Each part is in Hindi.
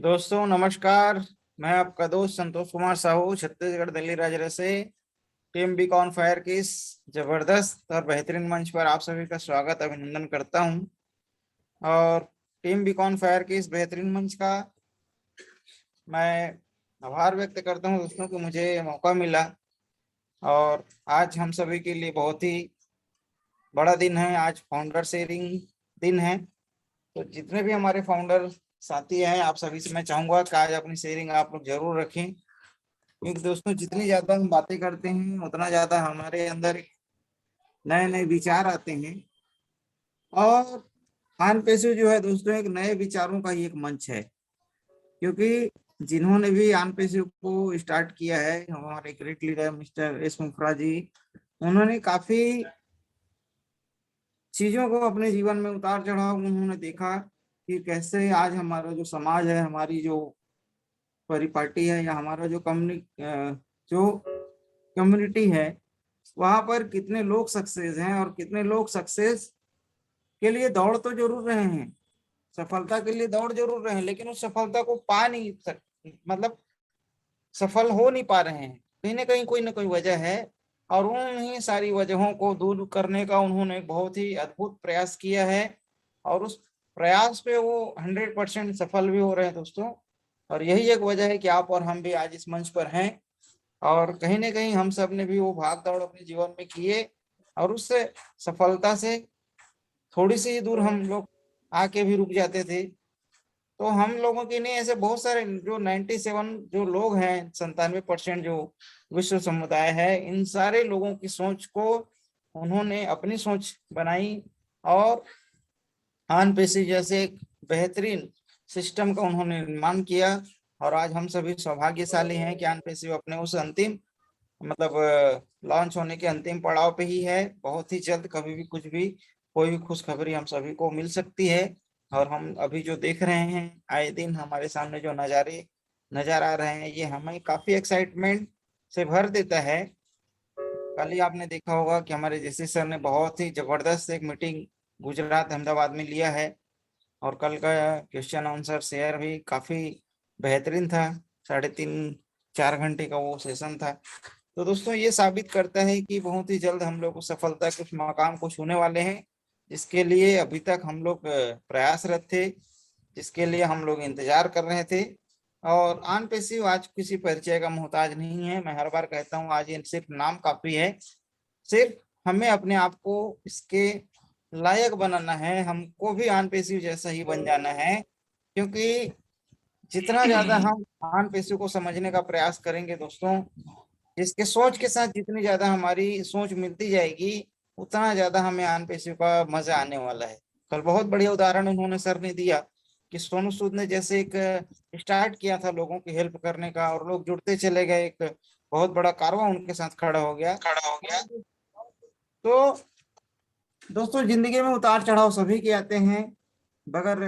दोस्तों नमस्कार। मैं आपका दोस्त संतोष कुमार साहू छत्तीसगढ़ दिल्ली राज्य से टीम बी कॉन फायर की इस जबरदस्त और बेहतरीन मंच पर आप सभी का स्वागत अभिनंदन करता हूं। और टीम बी कॉन फायर की इस बेहतरीन मंच का मैं आभार व्यक्त करता हूं दोस्तों कि मुझे मौका मिला। और आज हम सभी के लिए बहुत ही बड़ा दिन है। आज फाउंडर शेयरिंग दिन है। तो जितने भी हमारे फाउंडर साथी हैं, आप सभी से मैं चाहूंगा कि आज अपनी शेयरिंग आप लोग जरूर रखें, क्योंकि दोस्तों जितनी ज्यादा हम बातें करते हैं उतना ज्यादा हमारे अंदर नए नए विचार आते हैं। और खान पेशे जो है दोस्तों एक नए विचारों का ही एक मंच है, क्योंकि जिन्होंने भी आन पेशे को स्टार्ट किया है, हमारे ग्रेट लीडर मिस्टर एस मुफ्रा जी, उन्होंने काफी चीजों को अपने जीवन में उतार चढ़ाव उन्होंने देखा कि कैसे आज हमारा जो समाज है, हमारी जो परिपाटी है, या हमारा जो कम्युनिटी है, वहां पर कितने लोग सक्सेस हैं और कितने लोग सक्सेस के लिए दौड़ तो जरूर रहे हैं, सफलता के लिए दौड़ जरूर रहे हैं, लेकिन उस सफलता को पा नहीं मतलब सफल हो नहीं पा रहे हैं। कहीं ना कहीं कोई ना कोई वजह है, और उन्हीं सारी वजहों को दूर करने का उन्होंने एक बहुत ही अद्भुत प्रयास किया है। और उस प्रयास पे वो 100% सफल भी हो रहे हैं दोस्तों। और यही एक वजह है कि आप और हम भी आज इस मंच पर हैं। और कहीं ना कहीं हम सब ने भी वो भाग दौड़ अपने जीवन में किए, और उससे सफलता से थोड़ी सी ही दूर हम लोग आके भी रुक जाते थे। तो हम लोगों की नहीं, ऐसे बहुत सारे जो 97 जो लोग हैं, 97% जो विश्व समुदाय है, इन सारे लोगों की सोच को उन्होंने अपनी सोच बनाई, और आन पेशी जैसे एक बेहतरीन सिस्टम का उन्होंने निर्माण किया। और आज हम सभी सौभाग्यशाली हैं कि आन पेशी अपने उस अंतिम लॉन्च होने के अंतिम पड़ाव पे ही है। बहुत ही जल्द कभी भी कुछ भी कोई भी खुशखबरी हम सभी को मिल सकती है। और हम अभी जो देख रहे हैं, आए दिन हमारे सामने जो नज़ारे नजर आ रहे हैं, ये हमें काफी एक्साइटमेंट से भर देता है। कल ही आपने देखा होगा कि हमारे जैसे सर ने बहुत ही जबरदस्त एक मीटिंग गुजरात अहमदाबाद में लिया है। और कल का क्वेश्चन आंसर शेयर भी काफी बेहतरीन था। 3.5 4 घंटे का वो सेशन था। तो दोस्तों ये साबित करता है कि बहुत ही जल्द हम लोग सफलता के उस मकाम को छूने वाले हैं, जिसके लिए अभी तक हम लोग प्रयासरत थे, जिसके लिए हम लोग इंतजार कर रहे थे। और आन पेशी आज किसी परिचय का मोहताज नहीं है। मैं हर बार कहता हूँ, आज ये सिर्फ नाम काफी है। सिर्फ हमें अपने आप को इसके लायक बनाना है, हमको भी आन पेशी जैसा ही बन जाना है। क्योंकि जितना ज्यादा हम आन पेशी को समझने का प्रयास करेंगे दोस्तों, इसके सोच के साथ जितनी ज्यादा हमारी सोच मिलती जाएगी, उतना ज्यादा हमें आन पेशी का मजा आने वाला है। कल बहुत बढ़िया उदाहरण उन्होंने सर ने दिया कि सोनू सूद ने जैसे एक स्टार्ट किया था लोगों की हेल्प करने का, और लोग जुड़ते चले गए, एक बहुत बड़ा कारवां उनके साथ खड़ा हो गया। तो दोस्तों जिंदगी में उतार चढ़ाव सभी के आते हैं। बगैर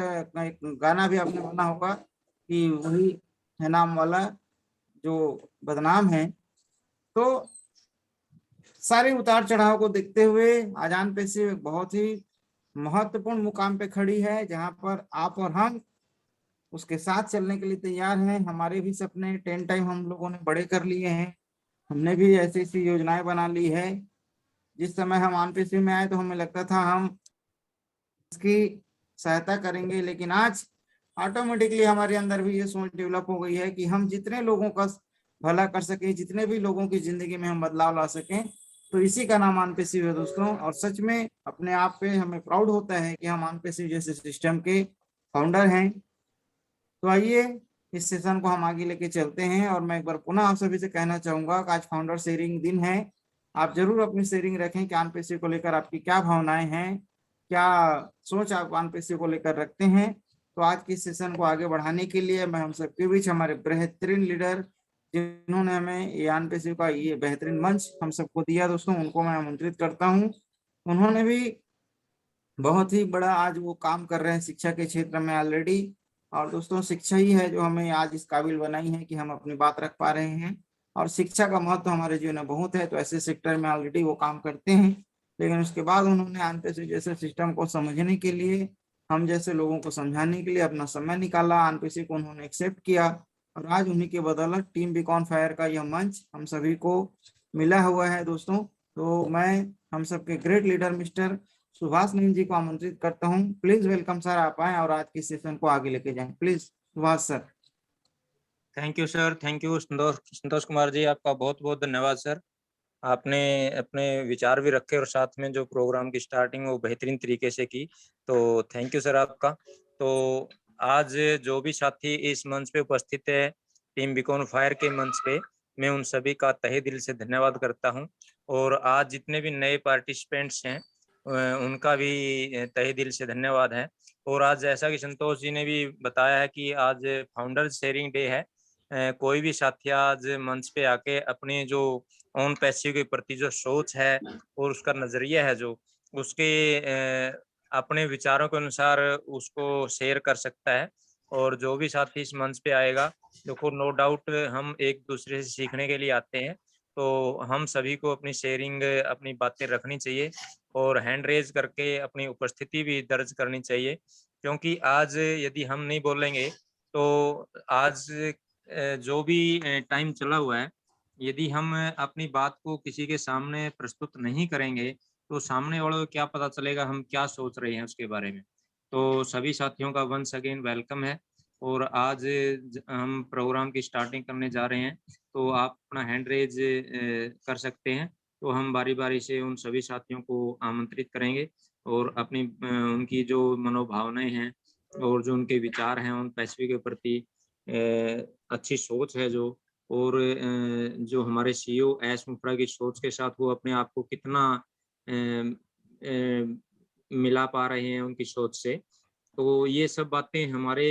एक गाना भी आपने सुना होगा कि वही है नाम वाला जो बदनाम है। तो सारे उतार चढ़ाव को देखते हुए आजान पेशी बहुत ही महत्वपूर्ण मुकाम पे खड़ी है, जहां पर आप और हम उसके साथ चलने के लिए तैयार हैं। हमारे भी सपने 10 टाइम हम लोगों ने बड़े कर लिए हैं। हमने भी ऐसी ऐसी योजनाएं बना ली है। जिस समय हम आन पेशी में आए तो हमें लगता था हम इसकी सहायता करेंगे, लेकिन आज ऑटोमेटिकली हमारे अंदर भी ये सोच डेवलप हो गई है कि हम जितने लोगों का भला कर सकें, जितने भी लोगों की जिंदगी में हम बदलाव ला सकें, तो इसी का नाम आनपेसी है दोस्तों। और सच में अपने आप पे हमें प्राउड होता है कि हम आनपेसी जैसे सिस्टम के फाउंडर हैं। तो आइए इस सेशन को हम आगे लेके चलते हैं। और मैं एक बार पुनः आप सभी से कहना चाहूंगा कि आज फाउंडर शेयरिंग दिन है। आप जरूर अपनी शेयरिंग रखें कि आनपेसी को लेकर आपकी क्या भावनाएं हैं, क्या सोच आप आनपेसी को लेकर रखते हैं। तो आज की सेशन को आगे बढ़ाने के लिए मैं हम सबके बीच हमारे बेहतरीन लीडर, जिन्होंने हमें ये आनपेसी का ये बेहतरीन मंच हम सबको दिया दोस्तों, उनको मैं आमंत्रित करता हूँ। उन्होंने भी बहुत ही बड़ा आज वो काम कर रहे हैं शिक्षा के क्षेत्र में ऑलरेडी। और दोस्तों शिक्षा ही है जो हमें आज इस काबिल बनाई है कि हम अपनी बात रख पा रहे हैं। और शिक्षा का महत्व हमारे जीवन में बहुत है, तो ऐसे सेक्टर में ऑलरेडी वो काम करते हैं। लेकिन उसके बाद उन्होंने आनपेशी जैसे सिस्टम को समझने के लिए हम जैसे लोगों को समझाने के लिए अपना समय निकाला, आनपीसी को उन्होंने एक्सेप्ट किया, और आज उन्हीं के बदौलत टीम बीकॉन फायर का यह मंच हम सभी को मिला हुआ है दोस्तों। तो मैं हम सबके great leader mister Subhash Nand ji को आमंत्रित करता हूं। प्लीज वेलकम सर, आप आए और आज की सेशन को आगे लेके जाएं। Please Subhash sir. Thank you sir, thank you Santosh Kumar ji, आपका बहुत बहुत धन्यवाद सर। आपने अपने विचार भी रखे और साथ में जो प्रोग्राम की स्टार्टिंग वो बेहतरीन तरीके से की, तो थैंक यू सर आपका। तो आज जो भी साथी इस मंच पे उपस्थित है टीम बीकॉन फायर के मंच पे, मैं उन सभी का तहे दिल से धन्यवाद करता हूं। और आज जितने भी नए पार्टिसिपेंट्स हैं उनका भी तहे दिल से धन्यवाद है। और आज जैसा कि संतोष जी ने भी बताया है कि आज फाउंडर्स शेयरिंग डे है। कोई भी साथी आज मंच पे आके अपने जो ऑन पैसिव के प्रति जो सोच है और उसका नजरिया है जो उसके अपने विचारों के अनुसार उसको शेयर कर सकता है। और जो भी साथी इस मंच पे आएगा, देखो नो डाउट हम एक दूसरे से सीखने के लिए आते हैं, तो हम सभी को अपनी शेयरिंग अपनी बातें रखनी चाहिए और हैंड रेज करके अपनी उपस्थिति भी दर्ज करनी चाहिए। क्योंकि आज यदि हम नहीं बोलेंगे तो आज जो भी टाइम चला हुआ है, यदि हम अपनी बात को किसी के सामने प्रस्तुत नहीं करेंगे तो सामने वालों को क्या पता चलेगा हम क्या सोच रहे हैं उसके बारे में। तो सभी साथियों का वंस अगेन वेलकम है। और आज हम प्रोग्राम की स्टार्टिंग करने जा रहे हैं, तो आप अपना हैंड रेज कर सकते हैं। तो हम बारी बारी से उन सभी साथियों को आमंत्रित करेंगे और अपनी उनकी जो मनोभावनाएं हैं और जो उनके विचार हैं उन पैसिफिक के प्रति अच्छी सोच है जो, और जो हमारे सीईओ एस मुफ्रा की सोच के साथ वो अपने आप को कितना मिला पा रहे हैं उनकी सोच से। तो ये सब बातें हमारे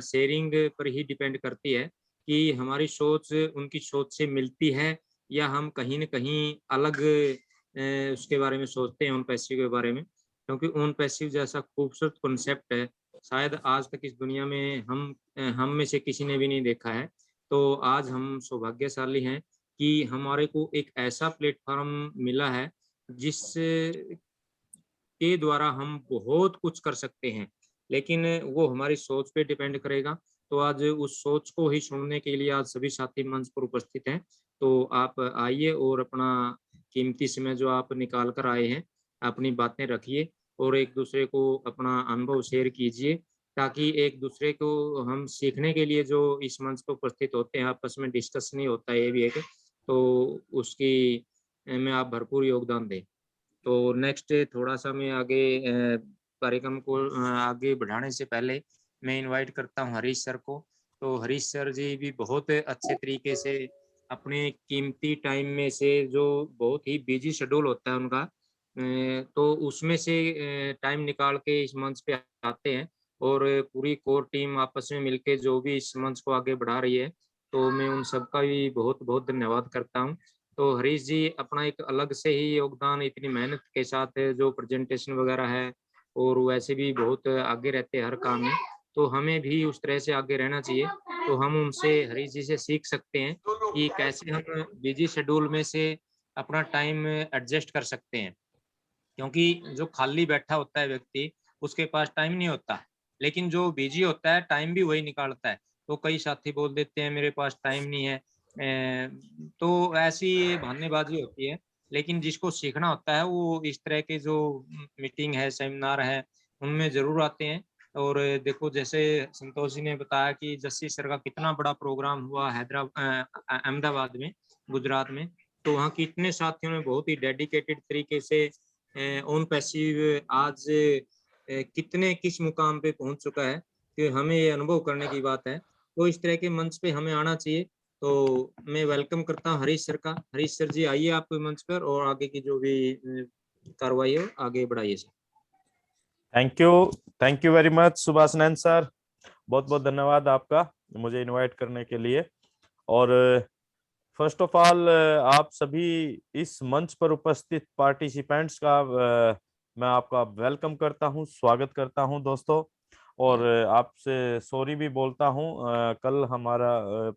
शेयरिंग पर ही डिपेंड करती है कि हमारी सोच उनकी सोच से मिलती है या हम कहीं न कहीं अलग उसके बारे में सोचते हैं उन पैसिव के बारे में। क्योंकि उन पैसिव जैसा खूबसूरत कॉन्सेप्ट है शायद आज तक इस दुनिया में हम में से किसी ने भी नहीं देखा है। तो आज हम सौभाग्यशाली हैं कि हमारे को एक ऐसा प्लेटफ़ॉर्म मिला है जिस के द्वारा हम बहुत कुछ कर सकते हैं, लेकिन वो हमारी सोच पे डिपेंड करेगा। तो आज उस सोच को ही सुनने के लिए आज सभी साथी मंच पर उपस्थित हैं। तो आप आइए और अपना कीमती समय जो आप निकाल कर आए हैं, अपनी बातें रखिए और एक दूसरे को अपना अनुभव शेयर कीजिए, ताकि एक दूसरे को हम सीखने के लिए जो इस मंच पर उपस्थित होते हैं, आपस में डिस्कस नहीं होता है ये भी एक, तो उसकी में आप भरपूर योगदान दें। तो नेक्स्ट थोड़ा-सा मैं आगे कार्यक्रम को आगे बढ़ाने से पहले मैं इनवाइट करता हूँ हरीश सर को। तो हरीश सर जी भी बहुत अच्छे तरीके से अपने कीमती टाइम में से जो बहुत ही बिज़ी शेड्यूल होता है उनका, तो उसमें से टाइम निकाल के इस मंच पे आते हैं और पूरी कोर टीम आपस में मिलके जो भी इस मंच को आगे बढ़ा रही है, तो मैं उन सबका भी बहुत-बहुत धन्यवाद करता हूँ। तो हरीश जी अपना एक अलग से ही योगदान इतनी मेहनत के साथ जो प्रेजेंटेशन वगैरह है और वैसे भी बहुत आगे रहते हैं हर काम में, तो हमें भी उस तरह से आगे रहना चाहिए। तो हम उनसे हरीश जी से सीख सकते हैं कि कैसे हम बिजी शेड्यूल में से अपना टाइम एडजस्ट कर सकते हैं। क्योंकि जो खाली बैठा होता है व्यक्ति, उसके पास टाइम नहीं होता, लेकिन जो बिजी होता है टाइम भी वही निकालता है। तो कई साथी बोल देते हैं मेरे पास टाइम नहीं है, तो ऐसी ये बहानेबाजी होती है। लेकिन जिसको सीखना होता है वो इस तरह के जो मीटिंग है, सेमिनार है, उनमें ज़रूर आते हैं। और देखो जैसे संतोष जी ने बताया कि जस्सी सर का कितना बड़ा प्रोग्राम हुआ अहमदाबाद में, गुजरात में। तो वहाँ कितने साथियों ने बहुत ही डेडिकेटेड तरीके से ओन पैसिव आज कितने किस मुकाम पे पहुंच चुका है कि हमें ये अनुभव करने की बात है। तो इस तरह के मंच पे हमें आना चाहिए। तो मैं वेलकम करता हूँ हरीश सर का। हरीश सर जी आइए आप मंच पर और आगे की जो भी कार्रवाई है आगे बढ़ाइए sir. Thank you very much Subhash Nand sir, बहुत बहुत धन्यवाद आपका मुझे इनवाइट करने के लिए। और फर्स्ट ऑफ ऑल आप सभी इस मंच पर उपस्थित पार्टिसिपेंट्स का मैं आपका वेलकम करता हूं, स्वागत करता हूं दोस्तों। और आपसे सॉरी भी बोलता हूं, कल हमारा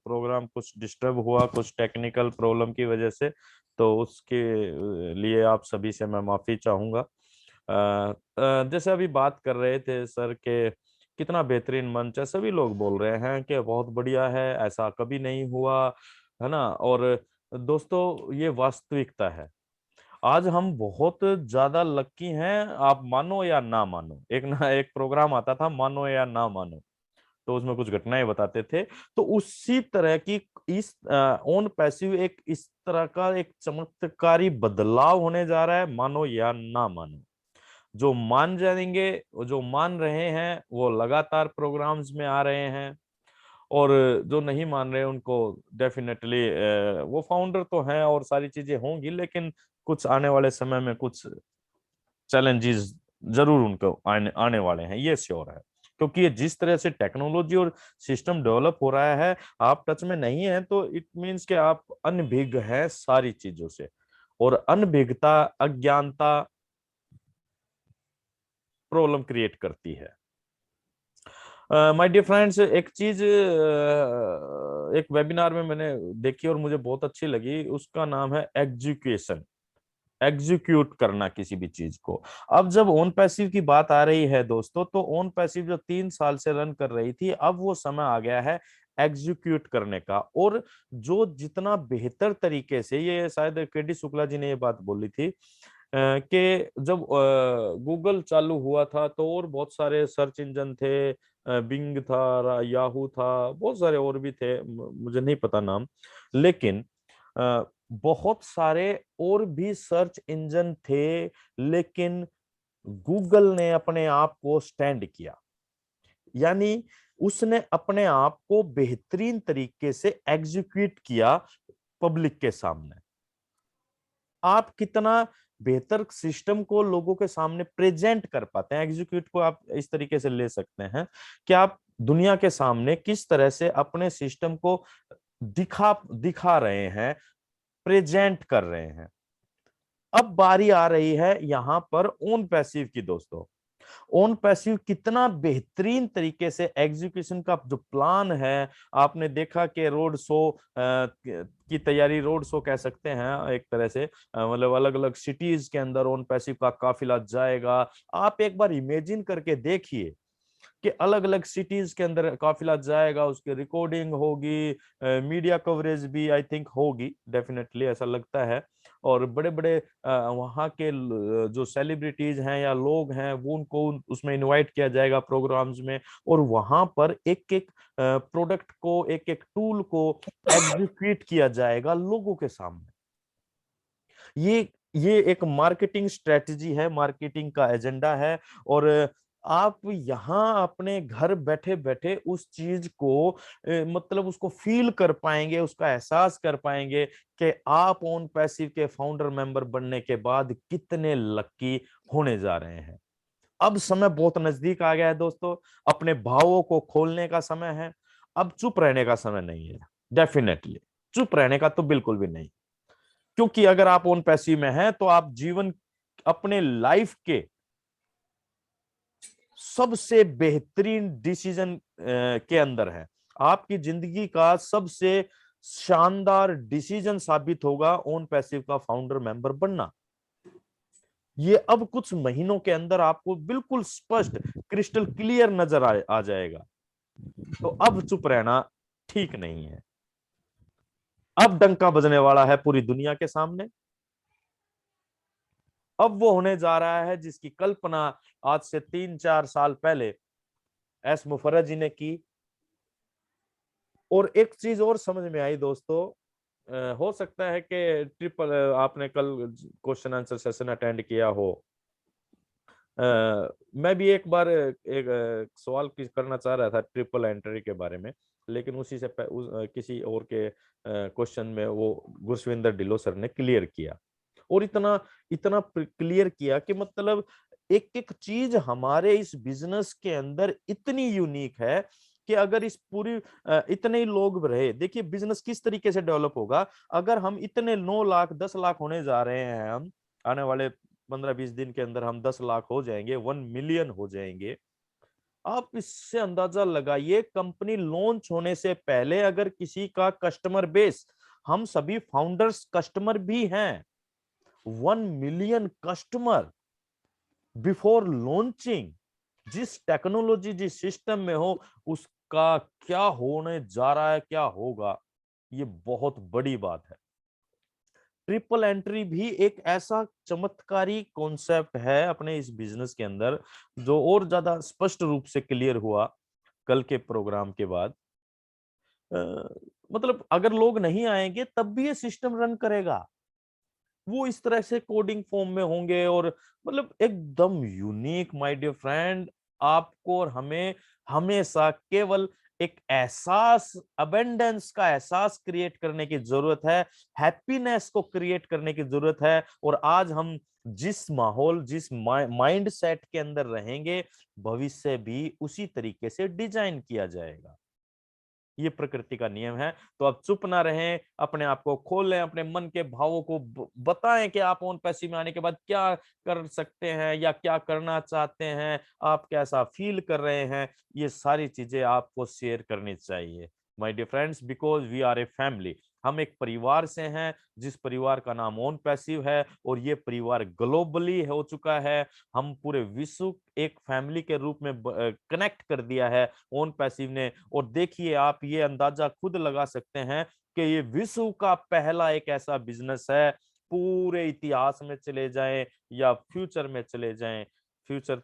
प्रोग्राम कुछ डिस्टर्ब हुआ कुछ टेक्निकल प्रॉब्लम की वजह से, तो उसके लिए आप सभी से मैं माफी चाहूंगा। जैसे अभी बात कर रहे थे सर के कितना बेहतरीन मंच है, सभी लोग बोल रहे हैं कि बहुत बढ़िया है, ऐसा कभी नहीं हुआ, है ना। और दोस्तों ये वास्तविकता है। आज हम बहुत ज्यादा लकी हैं, आप मानो या ना मानो। एक प्रोग्राम आता था मानो या ना मानो, तो उसमें कुछ घटनाएं बताते थे। तो उसी तरह की इस ओन पैसिव एक इस तरह का एक चमत्कारी बदलाव होने जा रहा है, मानो या ना मानो। जो मान जाएंगे, जो मान रहे हैं वो लगातार प्रोग्राम्स में आ रहे हैं, और जो नहीं मान रहे उनको डेफिनेटली वो फाउंडर तो हैं और सारी चीजें होंगी, लेकिन कुछ आने वाले समय में कुछ चैलेंजेस जरूर उनको आने आने वाले हैं, ये श्योर है। क्योंकि ये जिस तरह से टेक्नोलॉजी और सिस्टम डेवलप हो रहा है, आप टच में नहीं है तो इट मीन्स कि आप अनभिज्ञ हैं सारी चीजों से, और अनभिज्ञता, अज्ञानता प्रॉब्लम क्रिएट करती है। माय डियर फ्रेंड्स, एक चीज एक वेबिनार में मैंने देखी और मुझे बहुत अच्छी लगी, उसका नाम है एग्जीक्यूशन, एग्जीक्यूट करना किसी भी चीज को। अब जब ओन पैसिव की बात आ रही है दोस्तों, तो ओन पैसिव जो 3 साल से रन कर रही थी, अब वो समय आ गया है एग्जीक्यूट करने का। और जो जितना बेहतर तरीके से, ये शायद केडी शुक्ला जी ने ये बात बोली थी कि जब गूगल चालू हुआ था तो और बहुत सारे सर्च इंजन थे, बिंग था, याहू था, बहुत सारे और भी थे, मुझे नहीं पता नाम, लेकिन बहुत सारे और भी सर्च इंजन थे, लेकिन गूगल ने अपने आप को स्टैंड किया। यानी उसने अपने आप को बेहतरीन तरीके से एग्जीक्यूट किया पब्लिक के सामने। आप कितना बेहतर सिस्टम को लोगों के सामने प्रेजेंट कर पाते हैं, एग्जीक्यूट को आप इस तरीके से ले सकते हैं कि आप दुनिया के सामने किस तरह से अपने सिस्टम को दिखा रहे हैं, प्रेजेंट कर रहे हैं। अब बारी आ रही है यहां पर ओन पैसिव की दोस्तों। ओन पैसिव कितना बेहतरीन तरीके से एग्जीक्यूशन का जो प्लान है, आपने देखा कि रोड शो की तैयारी, रोड शो कह सकते हैं एक तरह से, मतलब अलग अलग सिटीज के अंदर ओन पैसिव का काफिला जाएगा। आप एक बार इमेजिन करके देखिए कि अलग अलग सिटीज के अंदर काफिला जाएगा, उसकी रिकॉर्डिंग होगी, मीडिया कवरेज भी आई थिंक होगी, डेफिनेटली ऐसा लगता है। और बड़े बड़े वहाँ के जो सेलिब्रिटीज हैं या लोग हैं वो उनको उसमें इनवाइट किया जाएगा प्रोग्राम्स में, और वहां पर एक एक प्रोडक्ट को, एक एक टूल को एग्जीक्यूट किया जाएगा लोगों के सामने। ये एक मार्केटिंग स्ट्रेटजी है, मार्केटिंग का एजेंडा है। और आप यहाँ अपने घर बैठे बैठे उस चीज को मतलब उसको फील कर पाएंगे, उसका एहसास कर पाएंगे कि आप ओन पैसिव के फाउंडर मेंबर बनने के बाद कितने लकी होने जा रहे हैं। अब समय बहुत नजदीक आ गया है दोस्तों, अपने भावों को खोलने का समय है। अब चुप रहने का समय नहीं है, डेफिनेटली चुप रहने का तो बिल्कुल भी नहीं। क्योंकि अगर आप ओन पैसिव में हैं तो आप जीवन, अपने लाइफ के सबसे बेहतरीन डिसीजन के अंदर है। आपकी जिंदगी का सबसे शानदार डिसीजन साबित होगा ओन पैसिव का फाउंडर मेंबर बनना। ये अब कुछ महीनों के अंदर आपको बिल्कुल स्पष्ट, क्रिस्टल क्लियर नजर आ जाएगा। तो अब चुप रहना ठीक नहीं है। अब डंका बजने वाला है पूरी दुनिया के सामने। अब वो होने जा रहा है जिसकी कल्पना आज से 3-4 साल पहले एस मुफर्रत जी ने की। और एक चीज और समझ में आई दोस्तों, हो सकता है कि ट्रिपल, आपने कल क्वेश्चन आंसर सेशन अटेंड किया हो। मैं भी एक बार एक सवाल करना चाह रहा था ट्रिपल एंट्री के बारे में, लेकिन उसी से किसी और के क्वेश्चन में वो गुरविंदर ढिल्लों सर ने क्लियर किया। और इतना इतना क्लियर किया कि मतलब एक एक चीज हमारे इस बिजनेस के अंदर इतनी यूनिक है कि अगर इस पूरी इतने ही लोग रहे, देखिए बिजनेस किस तरीके से डेवलप होगा। अगर हम इतने 9 लाख 10 लाख होने जा रहे हैं, हम आने वाले 15-20 दिन के अंदर हम 10 लाख हो जाएंगे, 1 मिलियन हो जाएंगे। आप इससे अंदाजा लगाइए, कंपनी लॉन्च होने से पहले अगर किसी का कस्टमर बेस, हम सभी फाउंडर्स कस्टमर भी हैं, 1 मिलियन कस्टमर बिफोर लॉन्चिंग, जिस टेक्नोलॉजी जिस सिस्टम में हो उसका क्या होने जा रहा है, क्या होगा, ये बहुत बड़ी बात है। ट्रिपल एंट्री भी एक ऐसा चमत्कारी कॉन्सेप्ट है अपने इस बिजनेस के अंदर, जो और ज्यादा स्पष्ट रूप से क्लियर हुआ कल के प्रोग्राम के बाद। मतलब अगर लोग नहीं आएंगे तब भी ये सिस्टम रन करेगा, वो इस तरह से कोडिंग फॉर्म में होंगे और मतलब एकदम यूनिक माय डियर फ्रेंड। आपको और हमें हमेशा केवल एक एहसास, अबेंडेंस का एहसास क्रिएट करने की जरूरत है, हैप्पीनेस को क्रिएट करने की जरूरत है। और आज हम जिस माहौल, जिस माइंड सेट के अंदर रहेंगे, भविष्य भी उसी तरीके से डिजाइन किया जाएगा। ये प्रकृति का नियम है। तो आप चुप ना रहें, अपने आप को खोलें, अपने मन के भावों को बताएं कि आप ओन पैसिव में आने के बाद क्या कर सकते हैं या क्या करना चाहते हैं, आप कैसा फील कर रहे हैं। ये सारी चीजें आपको शेयर करनी चाहिए my dear friends, because we are a family. हम एक परिवार से हैं, जिस परिवार का नाम ओन पैसिव है, और ये परिवार ग्लोबली हो चुका है। हम पूरे विश्व एक फैमिली के रूप में कनेक्ट कर दिया है ओन पैसिव ने। और देखिए, आप ये अंदाजा खुद लगा सकते हैं कि ये विश्व का पहला एक ऐसा बिजनेस है, पूरे इतिहास में चले जाएं या फ्यूचर में चले जाएं, फ्यूचर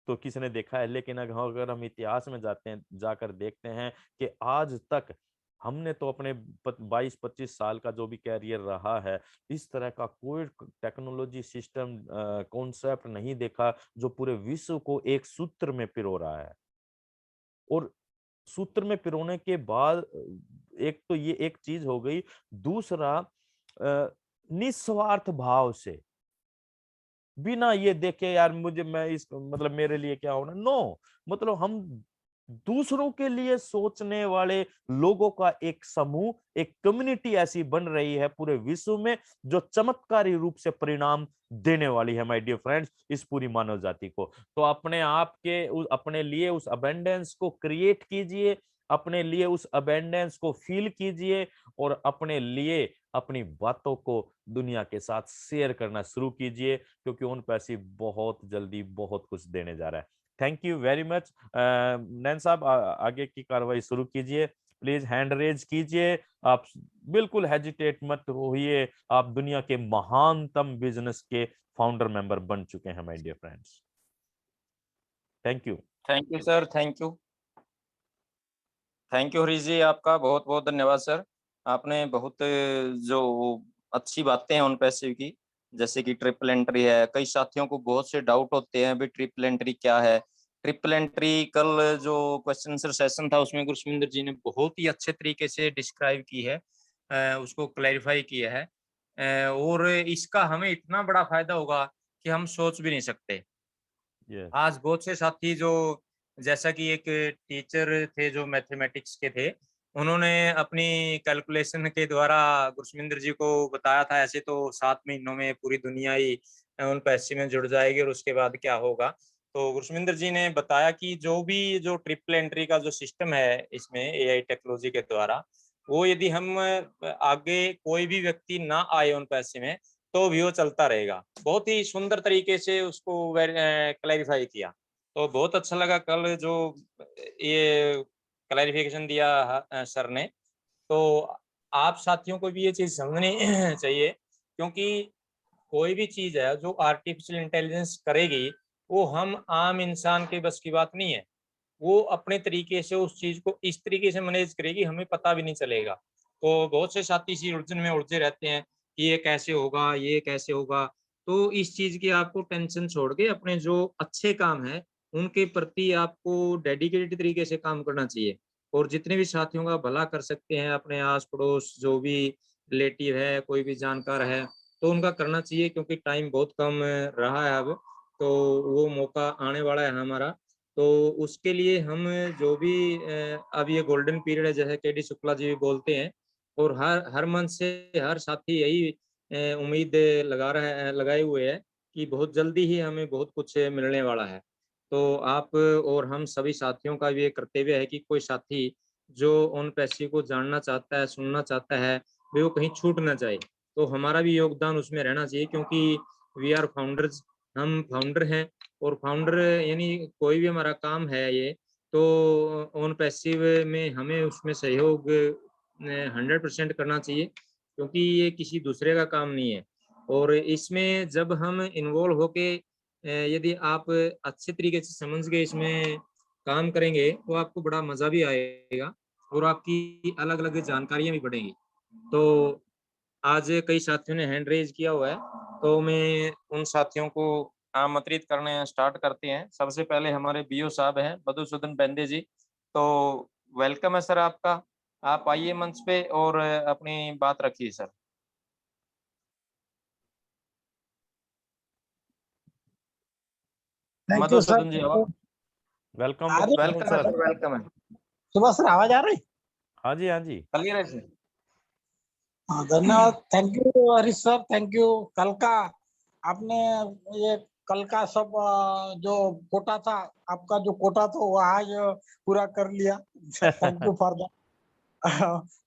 तो किसने देखा है, लेकिन अगर हम इतिहास में जाते हैं, जाकर देखते हैं कि आज तक हमने तो अपने 22-25 साल का जो भी कैरियर रहा है, इस तरह का कोई टेक्नोलॉजी सिस्टम कॉन्सेप्ट नहीं देखा जो पूरे विश्व को एक सूत्र में पिरो रहा है। और सूत्र में पिरोने के बाद एक तो ये एक चीज हो गई, दूसरा निस्वार्थ भाव से, बिना ये देखे यार मुझे, मैं इस मतलब मेरे लिए क्या होना, नो, मतलब हम दूसरों के लिए सोचने वाले लोगों का एक समूह, एक कम्युनिटी ऐसी बन रही है पूरे विश्व में, जो चमत्कारी रूप से परिणाम देने वाली है माय डियर फ्रेंड्स इस पूरी मानव जाति को। तो अपने आप के अपने लिए उस अबेंडेंस को क्रिएट कीजिए, अपने लिए उस अबेंडेंस को फील कीजिए, और अपने लिए अपनी बातों को दुनिया के साथ शेयर करना शुरू कीजिए, क्योंकि उन पैसे बहुत जल्दी बहुत कुछ देने जा रहा है। Thank you very much. Nain साहब, आगे की कार्रवाई शुरू कीजिए, प्लीज हैंड रेज कीजिए, आप बिल्कुल हेजिटेट मत होइए, आप दुनिया के महानतम बिजनेस के फाउंडर मेंबर बन चुके हैं my dear friends. Thank you. Thank you sir, thank you Harish ji, आपका बहुत बहुत धन्यवाद सर। आपने बहुत जो अच्छी बातें हैं उन पैसे की, जैसे कि ट्रिपल एंट्री है। कई साथियों को बहुत से डाउट होते हैं भी ट्रिपल एंट्री क्या है। ट्रिपल एंट्री कल जो क्वेश्चन आंसर सेशन था उसमें गुरसविंदर जी ने बहुत ही अच्छे तरीके से डिस्क्राइब की है, उसको क्लैरिफाई किया है, और इसका हमें इतना बड़ा फायदा होगा कि हम सोच भी नहीं सकते। yes. आज बहुत से साथी जो, जैसा कि एक टीचर थे जो मैथमेटिक्स के थे, उन्होंने अपनी कैलकुलेशन के द्वारा गुरसविंदर जी को बताया था ऐसे तो 7 महीनों में पूरी दुनिया ही उन पैसे में जुड़ जाएगी और उसके बाद क्या होगा। तो गुरसविंदर जी ने बताया कि जो ट्रिपल एंट्री का जो सिस्टम है इसमें एआई टेक्नोलॉजी के द्वारा, वो यदि हम आगे कोई भी व्यक्ति ना आए उन पैसे में तो भी वो चलता रहेगा। बहुत ही सुंदर तरीके से उसको क्लैरिफाई किया। तो बहुत अच्छा लगा कल जो ये क्लैरिफिकेशन दिया सर ने। तो आप साथियों को भी ये चीज समझनी चाहिए, क्योंकि कोई भी चीज है जो आर्टिफिशियल इंटेलिजेंस करेगी वो हम आम इंसान के बस की बात नहीं है। वो अपने तरीके से उस चीज को इस तरीके से मैनेज करेगी हमें पता भी नहीं चलेगा। तो बहुत से साथी इसी उलझन में उलझे रहते हैं कि ये कैसे होगा, ये कैसे होगा। तो इस चीज की आपको टेंशन छोड़ के अपने जो अच्छे काम है उनके प्रति आपको डेडिकेटेड तरीके से काम करना चाहिए, और जितने भी साथियों का भला कर सकते हैं अपने आस पड़ोस जो भी रिलेटिव है, कोई भी जानकार है, तो उनका करना चाहिए, क्योंकि टाइम बहुत कम रहा है अब। तो वो मौका आने वाला है हमारा। तो उसके लिए हम जो भी अब ये गोल्डन पीरियड है, जैसे केडी शुक्ला जी भी बोलते हैं, और हर मन से हर साथी यही उम्मीद लगाए हुए है कि बहुत जल्दी ही हमें बहुत कुछ मिलने वाला है। तो आप और हम सभी साथियों का भी ये कर्तव्य है कि कोई साथी जो उन पैसे को जानना चाहता है, सुनना चाहता है, वो कहीं छूट ना जाए। तो हमारा भी योगदान उसमें रहना चाहिए, क्योंकि वी आर फाउंडर्स, हम फाउंडर हैं। और फाउंडर यानी कोई भी हमारा काम है ये, तो ऑन पैसिव में हमें उसमें सहयोग 100% करना चाहिए, क्योंकि ये किसी दूसरे का काम नहीं है। और इसमें जब हम इन्वॉल्व होके यदि आप अच्छे तरीके से समझ के इसमें काम करेंगे तो आपको बड़ा मजा भी आएगा और आपकी अलग अलग जानकारियां भी बढ़ेंगी। तो आज कई साथियों ने हैंड रेज किया हुआ है, तो मैं उन साथियों को आमंत्रित करने स्टार्ट करते हैं। सबसे पहले हमारे बीओ साहब हैं मधुसूदन बेंदे जी, तो वेलकम है सर आपका। आप आइए मंच पे और अपनी बात रखिए sir. Thank you sir. Madhusudan ji आवाज। वेलकम वेलकम है सर। सर, वेलकम है। सुबह सर आवाज आ रही? हाँ जी, हाँ जी। क्लियर है सर। हाँ, धन्यवाद। Thank you Harish sir, thank you. कल का आपने ये कल का सब जो कोटा था, आपका जो कोटा था वो आज पूरा कर लिया। Thank you for that.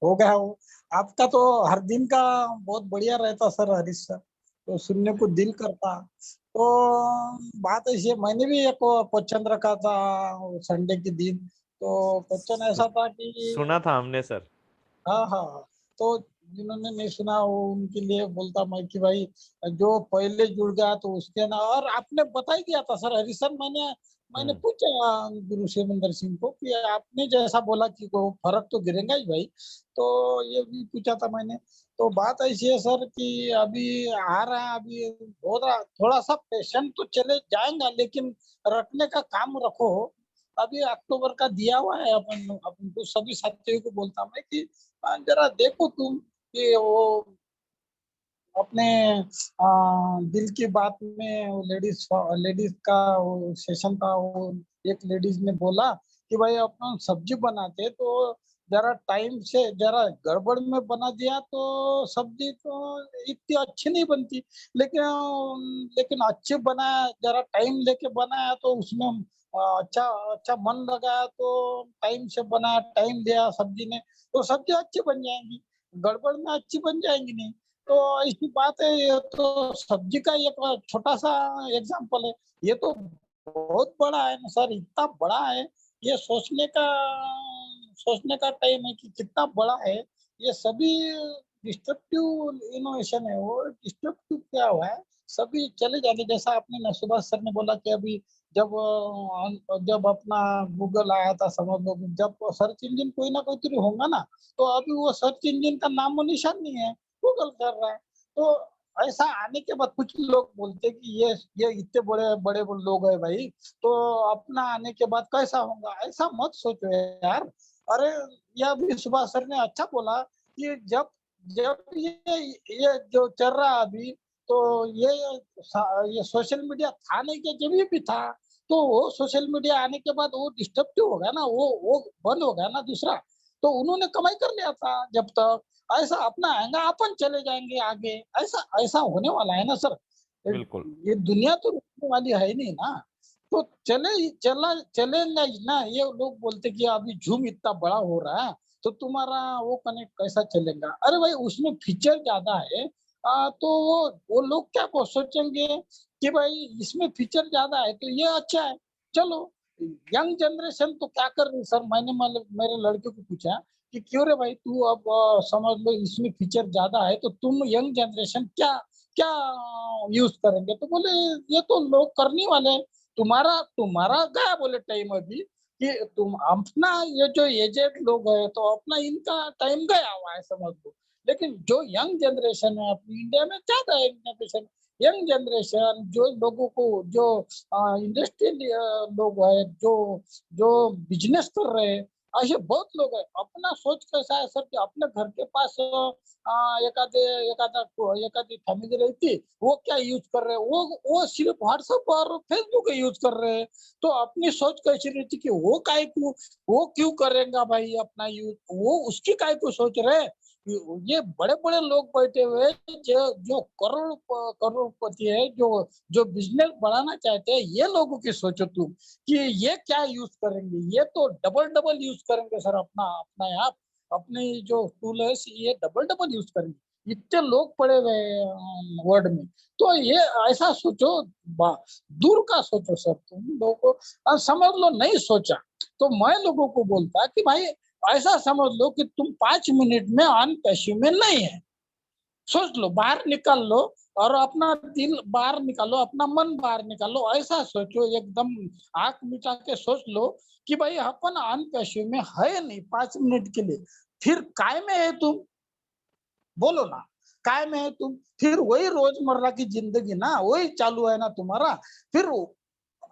हो गया वो। आपका तो हर दिन का बहुत बढ़िया रहता सर हरीश सर, तो सुनने को दिल करता। तो बात ऐसी है, मैंने भी एक क्वेश्चन रखा था संडे के दिन। तो क्वेश्चन ऐसा था कि सुना था हमने सर। हाँ हाँ हाँ। तो जिन्होंने नहीं सुना वो उनके लिए बोलता मैं कि भाई जो पहले जुड़ गया तो उसके ना, और आपने बता ही दिया था सर हरीश सर। मैंने पूछा गुरु शिवेंद्र सिंह को कि आपने जैसा बोला कि वो फर्क तो गिरेगा ही भाई, तो ये भी पूछा था मैंने। तो बात ऐसी है सर कि अभी आ रहा है, अभी थोड़ा सा पेशेंट तो चले जाएगा, लेकिन रखने का काम रखो। अभी अक्टूबर का दिया हुआ है, अपन अपन को सभी साथियों को बोलता मैं कि जरा देखो तुम कि वो अपने दिल की बात में लेडीज लेडीज का वो सेशन था। वो एक लेडीज ने बोला कि भाई अपन सब्जी बनाते तो जरा टाइम से जरा गड़बड़ में बना दिया तो सब्जी तो इतनी अच्छी नहीं बनती, लेकिन अच्छे बनाया, जरा टाइम लेके बनाया तो उसमें अच्छा अच्छा मन लगाया, तो टाइम से बनाया, टाइम दिया सब्जी ने, तो सब्जी अच्छी बन जाएंगी, गड़बड़ में अच्छी बन जाएंगी नहीं। तो ऐसी बात है। ये तो सब्जी का एक छोटा सा एग्जांपल है, ये तो बहुत बड़ा है ना सर, इतना बड़ा है। ये सोचने का टाइम है कि कितना बड़ा है। ये सभी डिस्ट्रक्टिव इनोवेशन है, वो डिस्ट्रक्टिव क्या हुआ है, सभी चले जाते। जैसा आपने सुभाष सर ने बोला कि अभी जब अपना गूगल आया था, समझ लो जब सर्च इंजन कोई ना कोई तो होगा ना, तो अभी वो सर्च इंजन का नामो निशान नहीं है, गूगल कर रहा है। तो ऐसा आने के बाद कुछ लोग बोलते कि ये इतने बड़े बड़े लोग है भाई, तो अपना आने के बाद कैसा होगा, ऐसा मत सोचो यार। अरे यह भी सुभाष सर ने अच्छा बोला कि जब जब ये जो चल रहा है अभी, तो ये सोशल मीडिया था नहीं कि जब ये भी था, तो वो सोशल मीडिया आने के बाद वो डिस्टर्बिव हो गया ना, वो बंद हो गया ना दूसरा, तो उन्होंने कमाई कर लिया था जब तक। ऐसा अपना आएगा अपन चले जाएंगे आगे, ऐसा ऐसा होने वाला है ना सर। बिल्कुल। ये दुनिया तो रुकने वाली है नहीं ना, तो चलेगा ही ना। ये लोग बोलते कि अभी जूम इतना बड़ा हो रहा है तो तुम्हारा वो कनेक्ट कैसा चलेगा। अरे भाई उसमें फीचर ज्यादा है, तो वो लोग क्या को सोचेंगे कि भाई इसमें फीचर ज्यादा है तो ये अच्छा है, चलो। यंग जनरेशन तो क्या कर रही है सर, मैंने मतलब मेरे लड़के को पूछा कि क्यों रे भाई तू अब समझ लो इसमें फीचर ज्यादा है तो तुम यंग जनरेशन क्या क्या यूज करेंगे, तो बोले ये तो लोग करने वाले हैं, तुम्हारा तुम्हारा गया बोले टाइम अभी, कि तुम अपना ये जो एजेड लोग है तो अपना इनका टाइम गया हुआ है समझ लो। लेकिन जो यंग जनरेशन है अपनी इंडिया में ज्यादा है, यंग जनरेशन जो लोगों को जो इंडस्ट्रियल लोग है, जो बिजनेस कर रहे हैं, ऐसे बहुत लोग हैं। अपना सोच कैसा है सर कि अपने घर के पास एकादी फैमिली रहती, वो क्या यूज कर रहे हैं, वो सिर्फ व्हाट्सएप और फेसबुक यूज कर रहे हैं। तो अपनी सोच कैसी रहती कि वो क्यों करेगा भाई अपना यूज, वो उसकी काय को सोच रहे हैं। ये बड़े बड़े लोग बैठे हुए जो करोड़पति है, जो बिजनेस बढ़ाना चाहते हैं, ये लोगों की सोचो तुम कि ये क्या यूज करेंगे, ये तो डबल यूज करेंगे सर अपना अपना आप अपने जो टूल है ये डबल यूज करेंगे। इतने लोग पड़े हुए वर्ड में। तो ये ऐसा सोचो, दूर का सोचो सर, तुम लोगों को समझ लो नहीं सोचा तो मैं लोगों को बोलता कि भाई ऐसा समझ लो कि तुम 5 मिनट में अनपैसिव में नहीं है, सोच लो, बाहर निकाल लो और अपना दिल बाहर निकालो, अपना मन बाहर निकालो, ऐसा सोचो, एकदम आंख मिटा के सोच लो कि भाई अपन अनपैसिव में है नहीं 5 मिनट के लिए, फिर काय में है तुम, बोलो ना, काय में है तुम, फिर वही रोजमर्रा की जिंदगी ना, वही चालू है ना तुम्हारा, फिर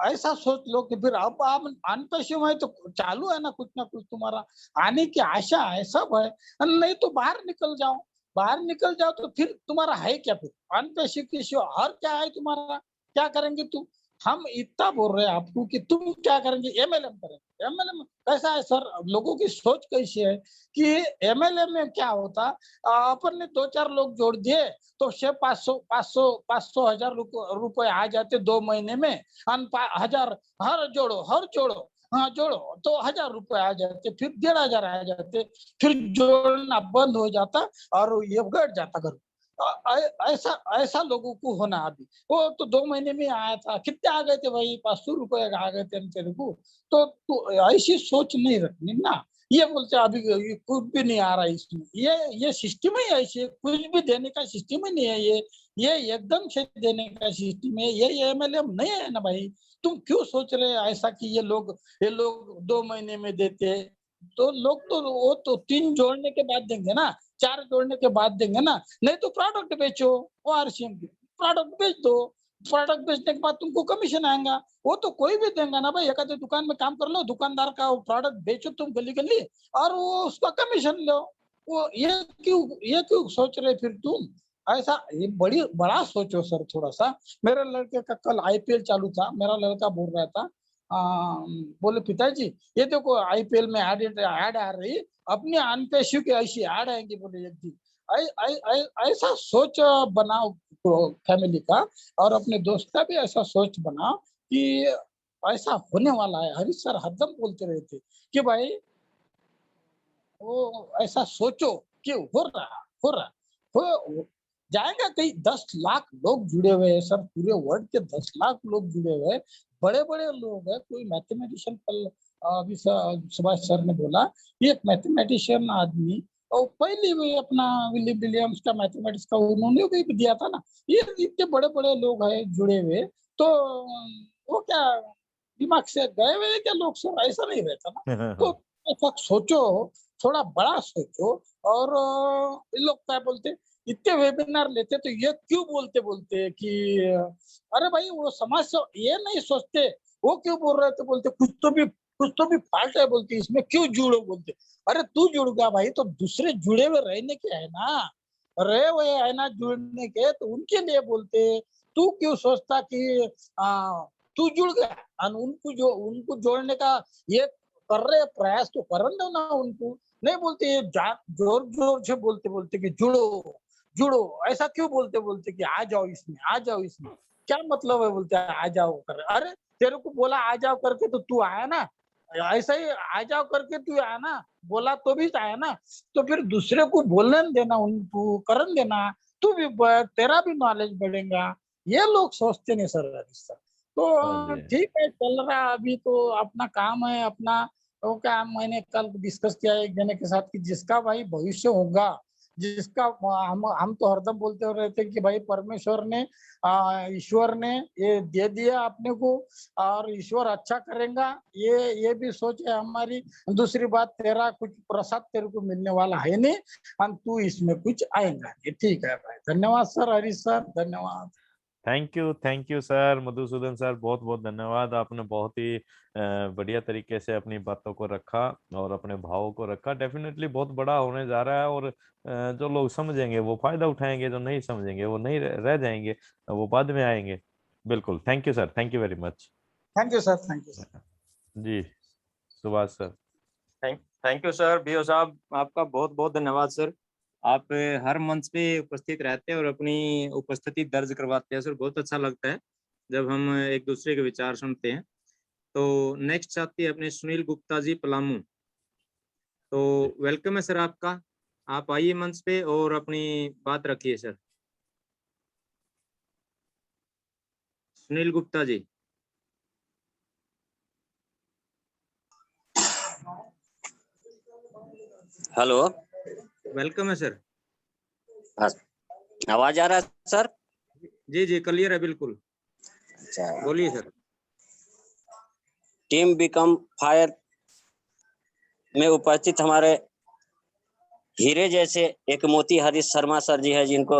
ऐसा सोच लो कि फिर अब आप अनपैसिव है तो चालू है ना कुछ तुम्हारा, आने की आशा है, सब है, नहीं तो बाहर निकल जाओ, बाहर निकल जाओ तो फिर तुम्हारा है क्या, फिर अनपैसिव की सिवा और क्या है तुम्हारा, क्या करेंगे तुम, हम इतना बोल रहे हैं आपको कि तुम क्या करेंगे, एमएलएम करेंगे, एमएलएम कैसा है सर, लोगों की सोच कैसी है कि एमएलएम में क्या होता, अपन ने 2-4 लोग जोड़ दिए तो 500 हजार रुपए आ जाते 2 महीने में, 1000 हर जोड़ो, हाँ जोड़ो तो 1000 रुपए आ जाते, फिर 1500 आ जाते, फिर जोड़ना बंद हो जाता और ये घट जाता घर। ऐसा ऐसा लोगों को होना अभी, वो तो 2 महीने में आया था, कितने आ गए थे भाई, 500 रुपए आ गए थे तेरे को, तो ऐसी सोच नहीं रखनी ना, ये बोलते अभी ये कुछ भी नहीं आ रहा है इसमें, ये सिस्टम ही ऐसी है, कुछ भी देने का सिस्टम ही नहीं है, ये एकदम से देने का सिस्टम है, ये एमएलएम नहीं है ना भाई, तुम क्यों सोच रहे हैं ऐसा कि ये लोग 2 महीने में देते, तो लोग तो वो तो 3 जोड़ने के बाद देंगे ना, 4 जोड़ने के बाद देंगे ना, नहीं तो प्रोडक्ट बेचो, वो आरसीएम की प्रोडक्ट बेच दो, प्रोडक्ट बेचने के बाद तुमको कमीशन आएगा, वो तो कोई भी देगा ना भाई, एक आधे दुकान में काम कर लो, दुकानदार का प्रोडक्ट बेचो तुम गली गली और वो उसका कमीशन लो, वो ये क्यों सोच रहे फिर तुम ऐसा, ये बड़ा सोचो सर थोड़ा सा। मेरे लड़के का कल आईपीएल चालू था, मेरा लड़का बोल रहा था, बोले पिताजी ये देखो आईपीएल में ऐड आ रही, अपने अनपेशु की ऐसी ऐड आएंगी, बोले एक दिन ऐसा सोच बनाओ फैमिली का, और अपने दोस्त का भी ऐसा सोच बनाओ कि ऐसा होने वाला है। हरीश सर हरदम बोलते रहते कि भाई वो ऐसा सोचो कि हो जाएगा, कहीं 10 लाख लोग जुड़े हुए हैं सर, पूरे वर्ल्ड के 10 लाख लोग जुड़े हुए हैं, बड़े बड़े लोग हैं, कोई मैथमेटिशियन कल अभी सुभाष सर ने बोला, ये मैथमेटिशियन आदमी और पहले भी अपना विलियम्स का मैथमेटिक्स का उन्होंने भी दिया था ना, ये इतने बड़े बड़े लोग हैं जुड़े हुए, तो वो क्या दिमाग से गए हुए क्या लोग सर, ऐसा नहीं रहता ना, तो ऐसा सोचो, थोड़ा बड़ा सोचो, और ये लोग क्या बोलते, इतने वेबिनार लेते तो ये क्यों बोलते कि अरे भाई वो समाज से ये नहीं सोचते, वो क्यों बोल रहे थे, बोलते कुछ तो भी फाल्ट है, बोलते इसमें क्यों जुड़ो, बोलते अरे तू जुड़ गया भाई तो दूसरे जुड़े हुए रहने के है ना, रहे हुए है ना जुड़ने के, तो उनके लिए बोलते, तू क्यों सोचता कि तू जुड़ गया और उनको जोड़ने का ये कर रहे प्रयास, तो करने दो ना उनको, नहीं बोलते जोर जोर से बोलते कि जुड़ो जुड़ो, ऐसा क्यों बोलते कि आ जाओ इसमें, क्या मतलब है बोलते आ जाओ कर, अरे तेरे को बोला आ जाओ करके तो तू आया ना, ऐसा ही आ जाओ करके तू आया ना, बोला तो भी आया ना, तो फिर दूसरे को बोलने देना, उनको करने देना, तू भी तेरा भी नॉलेज बढ़ेगा, ये लोग सोचते नहीं सर, सर तो ठीक है चल रहा है, अभी तो अपना काम है अपना, तो क्या मैंने कल डिस्कस किया एक जने के साथ कि जिसका भाई भविष्य होगा, जिसका हम तो हरदम बोलते रहते कि भाई परमेश्वर ने ईश्वर ने ये दे दिया अपने को और ईश्वर अच्छा करेगा, ये भी सोच है हमारी, दूसरी बात तेरा कुछ प्रसाद तेरे को मिलने वाला है नहीं और तू इसमें कुछ आएगा नहीं, ठीक है भाई, धन्यवाद सर, हरीश सर धन्यवाद। Thank you sir, Madhusudan sir, बहुत बहुत धन्यवाद, आपने बहुत ही बढ़िया तरीके से अपनी बातों को रखा और अपने भावों को रखा। डेफिनेटली बहुत बड़ा होने जा रहा है और जो लोग समझेंगे वो फायदा उठाएंगे, जो नहीं समझेंगे वो नहीं रह जाएंगे, वो बाद में आएंगे। बिल्कुल, thank you sir, thank you very much. Thank you sir, thank you sir. जी Subhash sir. Thank you sir, BO साहब आपका बहुत बहुत धन्यवाद सर, आप हर मंच पे उपस्थित रहते हैं और अपनी उपस्थिति दर्ज करवाते हैं सर, बहुत अच्छा लगता है जब हम एक दूसरे के विचार सुनते हैं। तो नेक्स्ट आती है अपने सुनील गुप्ता जी पलामू, तो वेलकम है सर आपका। आप आइए मंच पे और अपनी बात रखिए सर। सुनील गुप्ता जी। हेलो, वेलकम है सर। आवाज आ रहा है सर? जी जी क्लियर है बिल्कुल, अच्छा, बोलिए सर। टीम बिकम फायर में उपस्थित हमारे हीरे जैसे एक मोती हरीश शर्मा सर जी है, जिनको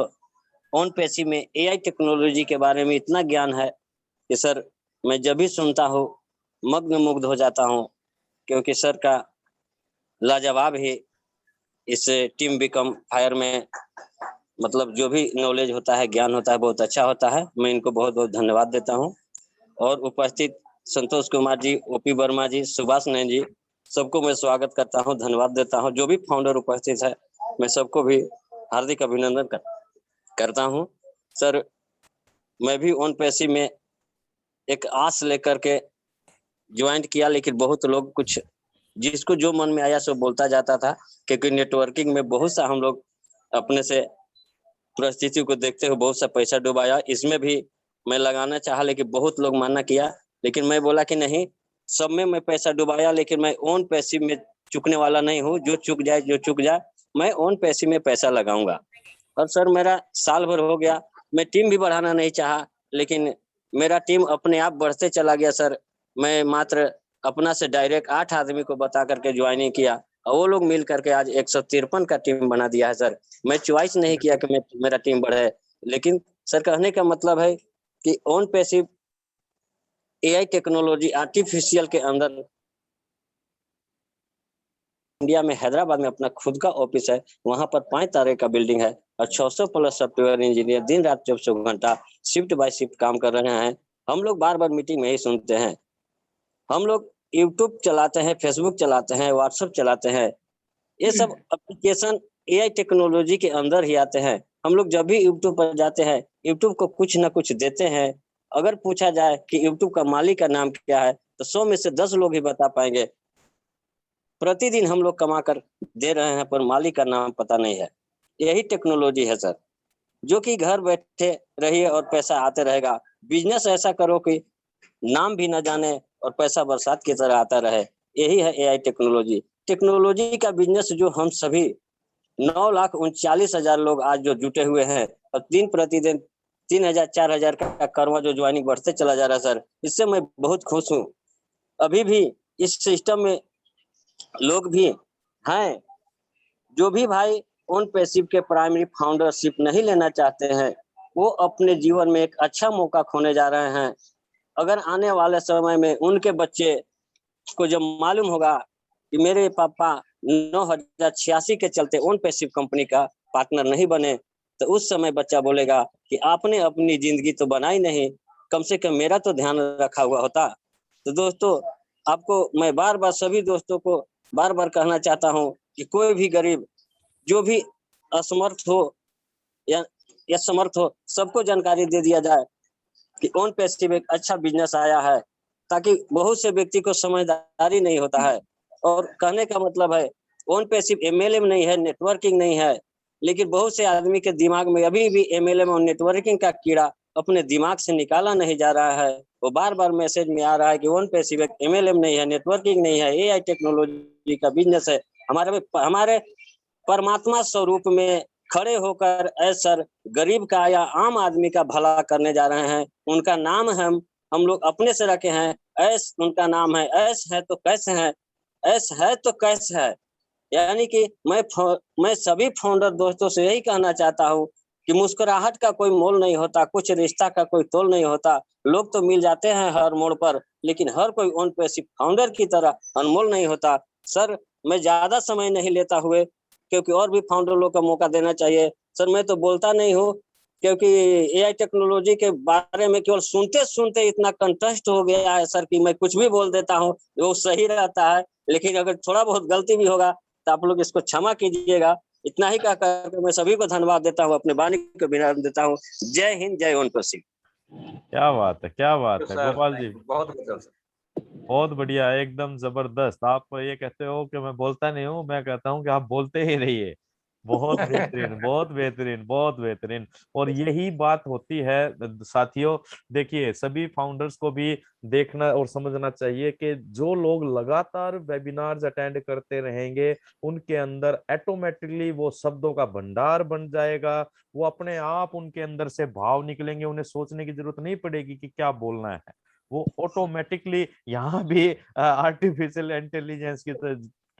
ऑन पेशी में एआई टेक्नोलॉजी के बारे में इतना ज्ञान है कि सर मैं जब भी सुनता हूँ मग्न मुग्ध हो जाता हूँ, क्योंकि सर का लाजवाब ही इस टीम बिकम फायर में मतलब जो भी नॉलेज होता है, ज्ञान होता है, बहुत अच्छा होता है। मैं इनको बहुत बहुत धन्यवाद देता हूँ। और उपस्थित संतोष कुमार जी, ओपी वर्मा जी, सुभाष नैन जी, सबको मैं स्वागत करता हूँ, धन्यवाद देता हूँ। जो भी फाउंडर उपस्थित है मैं सबको भी हार्दिक अभिनंदन करता हूँ। सर मैं भी ऑन पेशी में एक आस लेकर के ज्वाइन किया, लेकिन बहुत लोग कुछ जिसको जो मन में आया सो बोलता जाता था, क्योंकि नेटवर्किंग में बहुत सा हम लोग अपने से परिस्थिति को देखते हुए बहुत सा पैसा डुबाया। इसमें भी मैं लगाना चाहा, लेकिन बहुत लोग मना किया, लेकिन मैं बोला कि नहीं, सब में मैं पैसा डुबाया, लेकिन मैं ऑन पैसिव में चुकने वाला नहीं हूँ। जो चुक जाए मैं ऑन पैसिव में पैसा लगाऊंगा। और सर मेरा साल भर हो गया, मैं टीम भी बढ़ाना नहीं चाहा, लेकिन मेरा टीम अपने आप बढ़ते चला गया सर। मैं मात्र अपना से डायरेक्ट 8 आदमी को बता करके ज्वाइनिंग किया, और वो लोग मिल करके आज 153 का टीम बना दिया है सर। मैं चॉइस नहीं किया कि मेरा टीम बढ़े, लेकिन सर कहने का मतलब है कि on passive AI technology artificial के अंदर इंडिया में हैदराबाद में अपना खुद का ऑफिस है। वहां पर 5 तारे का बिल्डिंग है और 600 प्लस सॉफ्टवेयर इंजीनियर दिन रात 24 घंटा शिफ्ट बाय शिफ्ट काम कर रहे हैं। हम लोग बार बार मीटिंग में ही सुनते हैं, हम लोग यूट्यूब चलाते हैं, फेसबुक चलाते हैं, व्हाट्सएप चलाते हैं, ये सब एप्लीकेशन एआई टेक्नोलॉजी के अंदर ही आते हैं। हम लोग जब भी यूट्यूब पर जाते हैं, यूट्यूब को कुछ ना कुछ देते हैं। अगर पूछा जाए कि यूट्यूब का मालिक का नाम क्या है, तो 100 में से 10 लोग ही बता पाएंगे। प्रतिदिन हम लोग कमा कर दे रहे हैं, पर मालिक का नाम पता नहीं है। यही टेक्नोलॉजी है सर, जो कि घर बैठे रहिए और पैसा आते रहेगा। बिजनेस ऐसा करो कि नाम भी न जाने और पैसा बरसात की तरह आता रहे। यही है एआई टेक्नोलॉजी। टेक्नोलॉजी का बिजनेस जो हम सभी 9,39,000 लोग आज जो जुटे हुए हैं, और दिन प्रतिदिन 3,000 4,000 का करवा जो ज्वाइनिंग बढ़ते चला जा रहा है सर, इससे मैं बहुत खुश हूँ। अभी भी इस सिस्टम में लोग भी हैं, जो भी भाई ऑन पैसिव के प्राइमरी फाउंडरशिप नहीं लेना चाहते हैं, वो अपने जीवन में एक अच्छा मौका खोने जा रहे हैं। अगर आने वाले समय में उनके बच्चे को जब मालूम होगा कि मेरे पापा 9,086 के चलते ऑन पैसिव कंपनी का पार्टनर नहीं बने, तो उस समय बच्चा बोलेगा कि आपने अपनी जिंदगी तो बनाई नहीं, कम से कम मेरा तो ध्यान रखा हुआ होता। तो दोस्तों, आपको मैं बार बार सभी दोस्तों को बार बार कहना चाहता हूँ कि कोई भी गरीब जो भी असमर्थ हो या समर्थ हो, सबको जानकारी दे दिया जाए कि ऑन पैसिव एक अच्छा बिजनेस आया है, ताकि बहुत से व्यक्ति को समझदारी नहीं होता है। और कहने का मतलब है, ऑन पैसिव एमएलएम नहीं है, नेटवर्किंग नहीं है, लेकिन बहुत से आदमी के दिमाग में अभी भी एमएलएम और नेटवर्किंग का कीड़ा अपने दिमाग से निकाला नहीं जा रहा है। वो बार बार मैसेज में आ रहा है कि ऑन पैसिव एक एमएलएम नहीं है, नेटवर्किंग नहीं है, एआई टेक्नोलॉजी का बिजनेस है। हमारे परमात्मा स्वरूप में खड़े होकर ऐसा गरीब का या आम आदमी का भला करने जा रहे हैं। उनका नाम हम लोग अपने से रखे हैं, ऐस उनका नाम है। ऐस है तो कैसे है, ऐस है तो कैसे है। यानी कि मैं सभी फाउंडर दोस्तों से यही कहना चाहता हूँ कि मुस्कुराहट का कोई मोल नहीं होता, कुछ रिश्ता का कोई तोल नहीं होता। लोग तो मिल जाते हैं हर मोड़ पर, लेकिन हर कोई ऑन पैसिव फाउंडर की तरह अनमोल नहीं होता। सर मैं ज्यादा समय नहीं लेता हुए, क्योंकि और भी फाउंडर लोग का मौका देना चाहिए। सर मैं तो बोलता नहीं हूँ, क्योंकि एआई टेक्नोलॉजी के बारे में केवल सुनते सुनते इतना कंटेस्ट हो गया है सर कि मैं कुछ भी बोल देता हूँ, वो सही रहता है। लेकिन अगर थोड़ा बहुत गलती भी होगा तो आप लोग इसको क्षमा कीजिएगा। इतना ही कहकर मैं सभी को धन्यवाद देता हूँ, अपने वाणी को विराम देता हूँ। जय हिंद, जय ऑन पैसिव। क्या बात है, क्या बात है सर, गोपाल जी, बहुत गजब सर। बहुत बढ़िया, एकदम जबरदस्त। आप ये कहते हो कि मैं बोलता नहीं हूँ, मैं कहता हूँ कि आप बोलते ही रहिए। बहुत बेहतरीन, बहुत बेहतरीन, बहुत बेहतरीन। और यही बात होती है साथियों। देखिए, सभी फाउंडर्स को भी देखना और समझना चाहिए कि जो लोग लगातार वेबिनार्स अटेंड करते रहेंगे, उनके अंदर ऑटोमेटिकली वो शब्दों का भंडार बन जाएगा। वो अपने आप उनके अंदर से भाव निकलेंगे, उन्हें सोचने की जरूरत नहीं पड़ेगी कि क्या बोलना है। वो ऑटोमेटिकली यहाँ भी आर्टिफिशियल इंटेलिजेंस की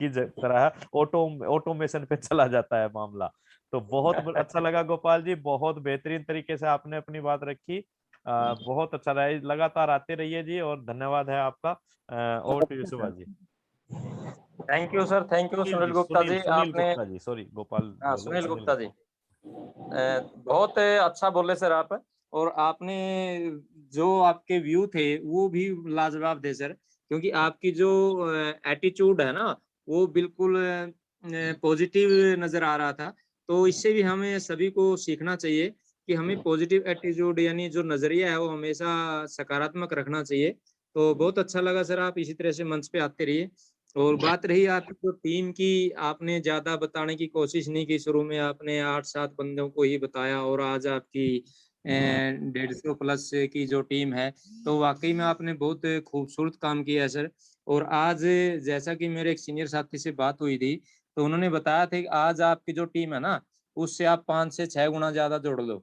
तरह ऑटोमेशन पे चला जाता है मामला। तो बहुत अच्छा लगा गोपाल जी, बहुत बेहतरीन तरीके से आपने अपनी बात रखी। बहुत अच्छा रहा, लगातार आते रहिए जी, और धन्यवाद है आपका। Over to you Subhash ji. Thank you sir, thank you Sunil Gupta ji. Sunil आपने, गुप्ता जी, सॉरी गोपाल हाँ बोला, सुनील सुनील गुप्ता जी, बहुत अच्छा बोले सर आप। और आपने जो आपके व्यू थे वो भी लाजवाब थे सर, क्योंकि आपकी जो एटीट्यूड है ना वो बिल्कुल पॉजिटिव नजर आ रहा था। तो इससे भी हमें सभी को सीखना चाहिए कि हमें पॉजिटिव एटीट्यूड यानी जो नजरिया है वो हमेशा सकारात्मक रखना चाहिए। तो बहुत अच्छा लगा सर, आप इसी तरह से मंच पे आते रहिए। और बात रही आपकी जो टीम की, आपने ज्यादा बताने की कोशिश नहीं की, शुरू में आपने 8-7 बंदों को ही बताया और आज आपकी 150 प्लस की जो टीम है। तो वाकई में आपने बहुत खूबसूरत काम किया है सर। और आज जैसा कि मेरे एक सीनियर साथी से बात हुई थी, तो उन्होंने बताया था कि आज आपकी जो टीम है ना उससे आप 5 से 6 गुना ज्यादा जोड़ लो।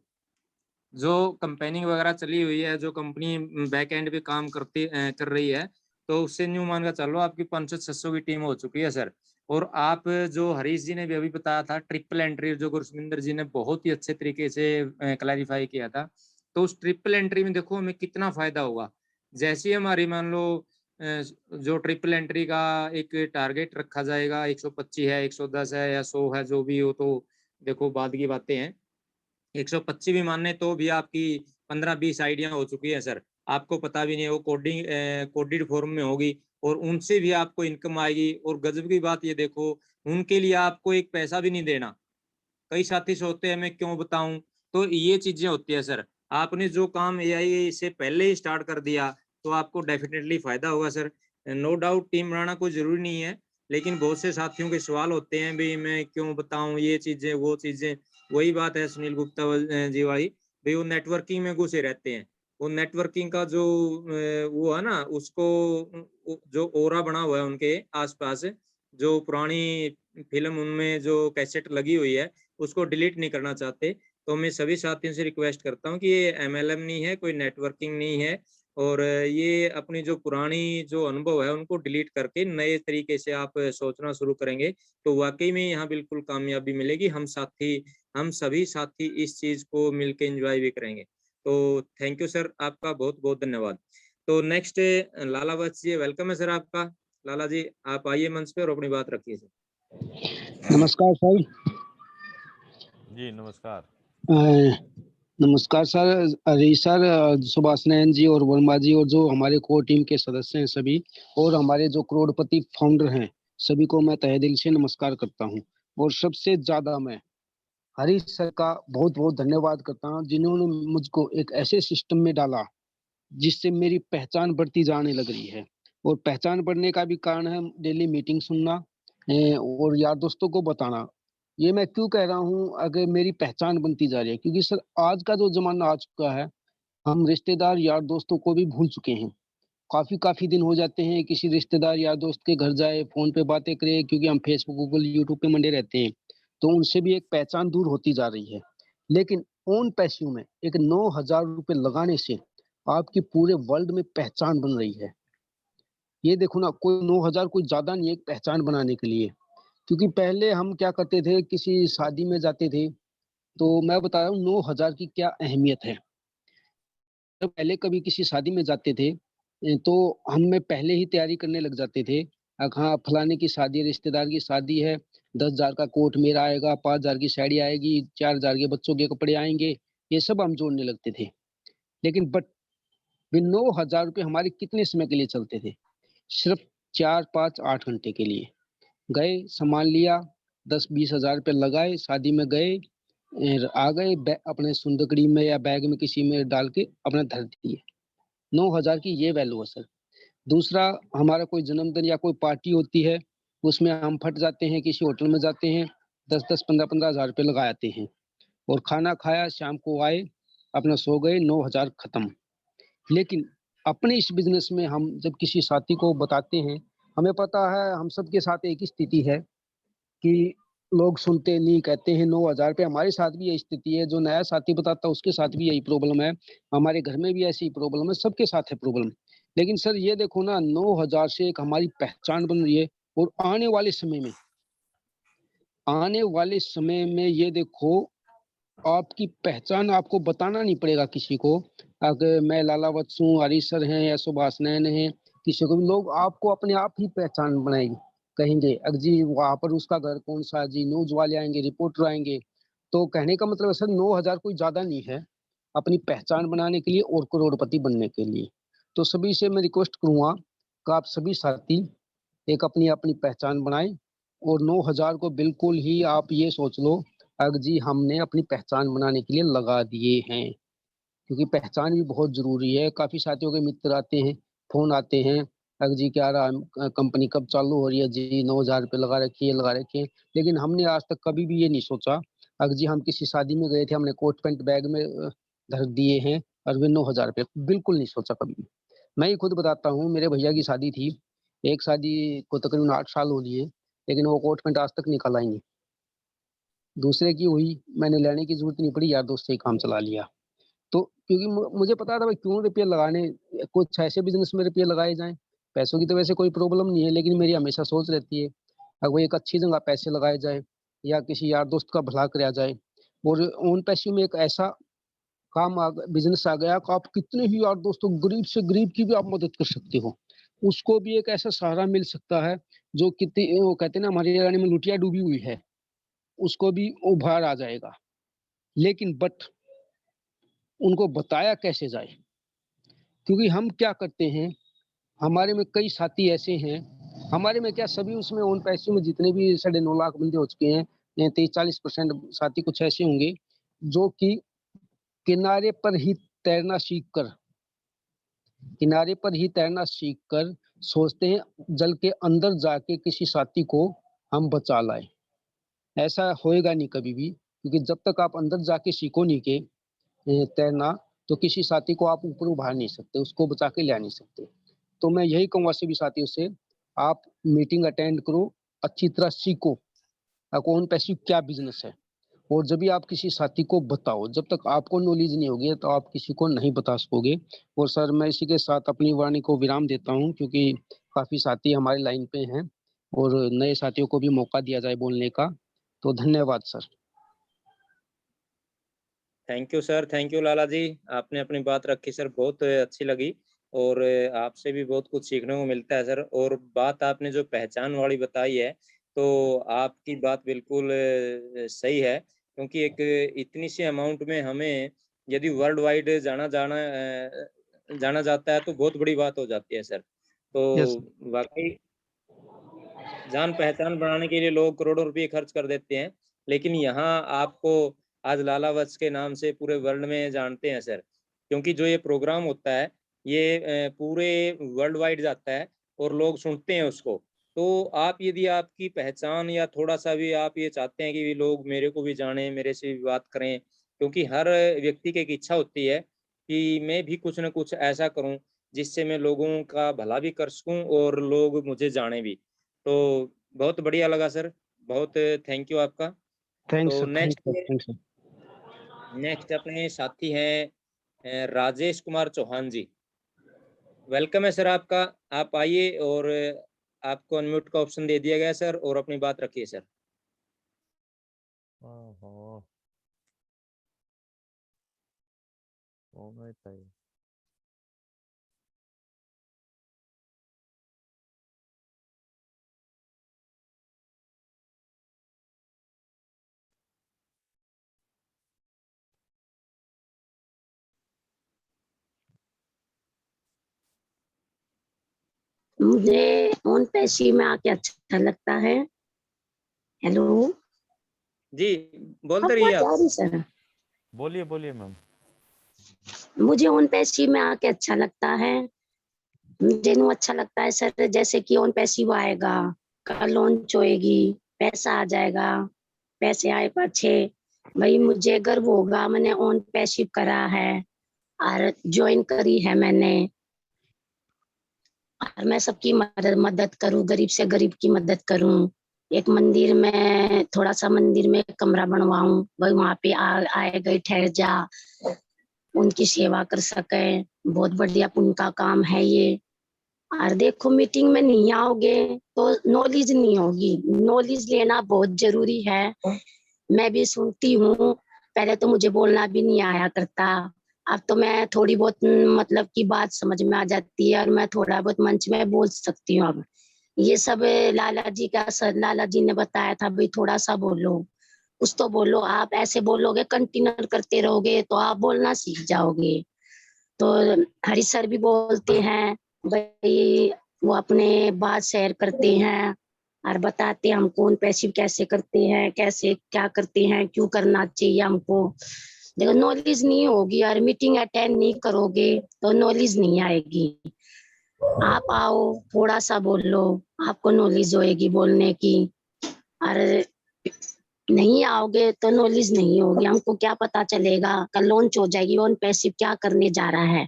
जो कंपेनिंग वगैरह चली हुई है, जो कंपनी बैक एंड पे काम कर रही है, तो उससे न्यू मान का चलो आपकी 500-600 की टीम हो चुकी है सर। और आप जो हरीश जी ने भी अभी बताया था ट्रिपल एंट्री, जो गुरसमिंदर जी ने बहुत ही अच्छे तरीके से क्लैरिफाई किया था, तो उस ट्रिपल एंट्री में देखो हमें कितना फायदा होगा। जैसे ही हमारी मान लो जो ट्रिपल एंट्री का एक टारगेट रखा जाएगा, 125 है, 110 है या 100 है, जो भी हो, तो देखो बाद की बातें हैं। 125 भी मानने तो भी आपकी 15-20 आइडिया हो चुकी है सर। आपको पता भी नहीं है, वो कोडेड फॉर्म में होगी और उनसे भी आपको इनकम आएगी। और गजब की बात ये देखो, उनके लिए आपको एक पैसा भी नहीं देना। कई साथी सोचते हैं मैं क्यों बताऊं, तो ये चीजें होती है सर। आपने जो काम एआई से पहले ही स्टार्ट कर दिया तो आपको डेफिनेटली फायदा होगा सर। नो डाउट टीम बनाना कोई जरूरी नहीं है, लेकिन बहुत से साथियों के सवाल होते हैं भाई मैं क्यों बताऊं ये चीजें वो चीजें। वही बात है सुनील गुप्ता जी वाली, भाई वो नेटवर्किंग में घुसे रहते हैं। वो नेटवर्किंग का जो वो है ना, उसको जो ओरा बना हुआ है उनके आसपास, जो पुरानी फिल्म उनमें जो कैसेट लगी हुई है उसको डिलीट नहीं करना चाहते। तो मैं सभी साथियों से रिक्वेस्ट करता हूँ कि ये एमएलएम नहीं है, कोई नेटवर्किंग नहीं है। और ये अपनी जो पुरानी जो अनुभव है उनको डिलीट करके नए तरीके से आप सोचना शुरू करेंगे तो वाकई में यहाँ बिल्कुल कामयाबी मिलेगी। हम सभी साथी इस चीज को मिलकर एंजॉय भी करेंगे। तो थैंक यू सर, आपका बहुत बहुत धन्यवाद। तो नेक्स्ट लाला वत्स जी, वेलकम है सर आपका। लाला जी आप आइए मंच पे और अपनी बात रखिए सर। नमस्कार सर। जी नमस्कार। नमस्कार सर, हरीश सर, सुभाष नयन जी और वर्मा जी और जो हमारे कोर टीम के सदस्य हैं सभी, और हमारे जो करोड़पति फाउंडर हैं सभी को मैं तहे दिल से नमस्कार करता हूं। और सबसे ज्यादा मैं हरीश सर का बहुत बहुत धन्यवाद करता हूं, जिन्होंने मुझको एक ऐसे सिस्टम में डाला जिससे मेरी पहचान बढ़ती जाने लग रही है। और पहचान बढ़ने का भी कारण है डेली मीटिंग सुनना और यार दोस्तों को बताना। ये मैं क्यों कह रहा हूँ, अगर मेरी पहचान बनती जा रही है, क्योंकि सर आज का जो जमाना आ चुका है, हम रिश्तेदार यार दोस्तों को भी भूल चुके हैं। काफी काफी दिन हो जाते हैं किसी रिश्तेदार यार दोस्त के घर जाए, फोन पे बातें करें, क्योंकि हम फेसबुक गूगल यूट्यूब पे मंडे रहते हैं, तो उनसे भी एक पहचान दूर होती जा रही है। लेकिन ओन पैसों में एक 9,000 रुपए लगाने से आपकी पूरे वर्ल्ड में पहचान बन रही है। ये देखो ना, कोई 9,000 कोई ज्यादा नहीं है एक पहचान बनाने के लिए। क्योंकि पहले हम क्या करते थे, किसी शादी में जाते थे, तो मैं बता रहा हूँ 9,000 की क्या अहमियत है। तो पहले कभी किसी शादी में जाते थे तो हम पहले ही तैयारी करने लग जाते थे। हाँ फलाने की शादी है, रिश्तेदार की शादी है, 10,000 का कोट मेरा आएगा, 5,000 की साड़ी आएगी, 4,000 के बच्चों के कपड़े आएंगे, ये सब हम जोड़ने लगते थे। लेकिन बट वे 9,000 रुपये हमारे कितने समय के लिए चलते थे? सिर्फ 4, 5, 8 घंटे के लिए। गए, सामान लिया, 10-20 हजार रुपये लगाए, शादी में गए, आ गए, अपने सुंदकड़ी में या बैग में किसी में डाल के अपना धर दिए। 9,000 की ये वैल्यू है सर। दूसरा, हमारा कोई जन्मदिन या कोई पार्टी होती है, उसमें हम फट जाते हैं, किसी होटल में जाते हैं, 10-10, 15-15 हजार रुपये लगा आते हैं और खाना खाया, शाम को आए, अपना सो गए, 9,000 खत्म। लेकिन अपने इस बिजनेस में हम जब किसी साथी को बताते हैं, हमें पता है हम सबके साथ एक ही स्थिति है कि लोग सुनते नहीं, कहते हैं 9,000 रुपये। हमारे साथ भी यही स्थिति है, जो नया साथी बताता है उसके साथ भी यही प्रॉब्लम है, हमारे घर में भी ऐसी प्रॉब्लम है, सबके साथ है प्रॉब्लम। लेकिन सर ये देखो ना, 9,000 से एक हमारी पहचान बन रही है और आने वाले समय में ये देखो, आपकी पहचान आपको बताना नहीं पड़ेगा किसी को। अगर मैं लाला वत्सु, हरीश सर हैं या सुभाष नैन हैं, किसी को भी लोग आपको अपने आप ही पहचान बनाएंगे, कहेंगे अगर जी वहाँ पर उसका घर कौन सा जी, न्यूज वाले आएंगे, रिपोर्टर आएंगे। तो कहने का मतलब है सर 9,000 कोई ज्यादा नहीं है अपनी पहचान बनाने के लिए और करोड़पति बनने के लिए। तो सभी से मैं रिक्वेस्ट करूंगा कि आप सभी साथी एक अपनी अपनी पहचान बनाएं और 9,000 को बिल्कुल ही आप ये सोच लो अगर जी हमने अपनी पहचान बनाने के लिए लगा दिए हैं, क्योंकि पहचान भी बहुत जरूरी है। काफी साथियों के मित्र आते हैं, फोन आते हैं, अगर जी क्या रहा कंपनी कब चालू हो रही है जी, 9,000 रुपये लगा रखिए। लेकिन हमने आज तक कभी भी ये नहीं सोचा अगर जी हम किसी शादी में गए थे, हमने कोट पैंट बैग में धर दिए हैं और वे 9,000 रुपये, बिल्कुल नहीं सोचा कभी भी। मैं ही खुद बताता हूँ, मेरे भैया की शादी थी, एक शादी को तकरीबन 8 साल हो लिए, लेकिन वो कोट पैंट आज तक निकल आई नहीं। दूसरे की हुई, मैंने लेने की जरूरत नहीं पड़ी, यार दोस्त से ही काम चला लिया। तो क्योंकि मुझे पता था भाई क्यों रुपये लगाने, कुछ ऐसे बिजनेस में रुपये लगाए जाएं। पैसों की तो वैसे कोई प्रॉब्लम नहीं है, लेकिन मेरी हमेशा सोच रहती है अगर वो एक अच्छी जगह पैसे लगाए जाए या किसी यार दोस्त का भला कराया जाए। और उन पैसों में एक ऐसा बिजनेस आ गया कि आप कितने ही यार दोस्तों, गरीब से गरीब की भी आप मदद कर सकते हो, उसको भी एक ऐसा सहारा मिल सकता है जो कितनी, वो कहते हैं ना हमारी रानी में लुटिया डूबी हुई है, उसको भी उभार आ जाएगा। लेकिन बट उनको बताया कैसे जाए, क्योंकि हम क्या करते हैं, हमारे में कई साथी ऐसे हैं, हमारे में क्या सभी उसमें उन पैसों में जितने भी 9.5 लाख बंदे हो चुके हैं, 30-40% साथी कुछ ऐसे होंगे जो कि किनारे पर ही तैरना सीखकर सोचते हैं जल के अंदर जाके किसी साथी को हम बचा लाए। ऐसा होएगा नहीं कभी भी, क्योंकि जब तक आप अंदर जाके सीखो नहीं के तैरना, तो किसी साथी को आप ऊपर उभार नहीं सकते, उसको बचा के ले नहीं सकते। तो मैं यही कहूँगा सभी साथियों से, आप मीटिंग अटेंड करो, अच्छी तरह सीखो कौन पैसे क्या बिजनेस है, और जब भी आप किसी साथी को बताओ, जब तक आपको नॉलेज नहीं होगी तो आप किसी को नहीं बता सकोगे। और सर मैं इसी के साथ अपनी वाणी को विराम देता हूँ, क्योंकि काफी साथी हमारे लाइन पे हैं और नए साथियों को भी मौका दिया जाए बोलने का। तो धन्यवाद sir. Thank you sir, thank you Lala ji, आपने अपनी बात रखी सर, बहुत अच्छी लगी और आपसे भी बहुत कुछ सीखने को मिलता है सर। और बात आपने जो पहचान वाली बताई है, तो आपकी बात बिल्कुल सही है, क्योंकि एक इतनी सी अमाउंट में हमें यदि वर्ल्ड वाइड जाना जाता है तो बहुत बड़ी बात हो जाती है सर। तो वाकई जान पहचान बनाने के लिए लोग करोड़ों रुपए खर्च कर देते हैं, लेकिन यहाँ आपको आज लाला वत्स के नाम से पूरे वर्ल्ड में जानते हैं सर, क्योंकि जो ये प्रोग्राम होता है ये पूरे वर्ल्ड वाइड जाता है और लोग सुनते हैं उसको। तो आप यदि आपकी पहचान या थोड़ा सा भी आप ये चाहते हैं कि लोग मेरे को भी जाने, मेरे से भी बात करें, क्योंकि हर व्यक्ति की एक इच्छा होती है कि मैं भी कुछ न कुछ ऐसा करूं जिससे मैं लोगों का भला भी कर सकूं और लोग मुझे जाने भी। तो बहुत बढ़िया लगा सर, बहुत थैंक यू आपका। थैंक्स तो सर, थैंक्स सर। नेक्स्ट अपने साथी हैं राजेश कुमार चौहान जी। वेलकम है सर आपका, आप आइए और आपको अनम्यूट का ऑप्शन दे दिया गया सर, और अपनी बात रखिए सर। मुझे ओन पैसी में आके अच्छा लगता है। हेलो जी बोलते रहिए आप। सर बोलिए बोलिए मैम। मुझे ओन पैसी में आके अच्छा लगता है, मुझे नु अच्छा लगता है सर, जैसे कि ओन पैसी वो आएगा, कल लॉन्च होएगी, पैसा आ जाएगा, पैसे आए पाछे, भाई मुझे गर्व होगा, मैंने ऑन पैसिव करा है और ज्वाइन करी है मैंने, और मैं सबकी मदद करूं, गरीब से गरीब की मदद करूं। एक मंदिर में, थोड़ा सा मंदिर में कमरा बनवाऊं, भाई वहां पे आए गए ठहर जा, उनकी सेवा कर सके। बहुत बढ़िया पुण्य का काम है ये। और देखो, मीटिंग में नहीं आओगे तो नॉलेज नहीं होगी, नॉलेज लेना बहुत जरूरी है। मैं भी सुनती हूँ, पहले तो मुझे बोलना भी नहीं आया करता, अब तो मैं थोड़ी बहुत मतलब की बात समझ में आ जाती है और मैं थोड़ा बहुत मंच में बोल सकती हूँ। अब ये सब लाला जी ने बताया था, भाई थोड़ा सा बोलो, कुछ तो बोलो। आप ऐसे बोलोगे, कंटिन्यू करते रहोगे तो आप बोलना सीख जाओगे। तो हरी सर भी बोलते हैं, भाई वो अपने बात शेयर करते हैं और बताते हैं हमको उन पैसिव कैसे करते हैं, कैसे क्या करते हैं, क्यों करना चाहिए हमको। देखो, नॉलेज नहीं होगी और मीटिंग अटेंड नहीं करोगे तो नॉलेज नहीं आएगी। आप आओ, थोड़ा सा बोल लो, आपको नॉलेज होएगी बोलने की। और नहीं आओगे तो नॉलेज नहीं होगी, हमको क्या पता चलेगा, कल लॉन्च हो जाएगी ऑन पैसिव क्या करने जा रहा है,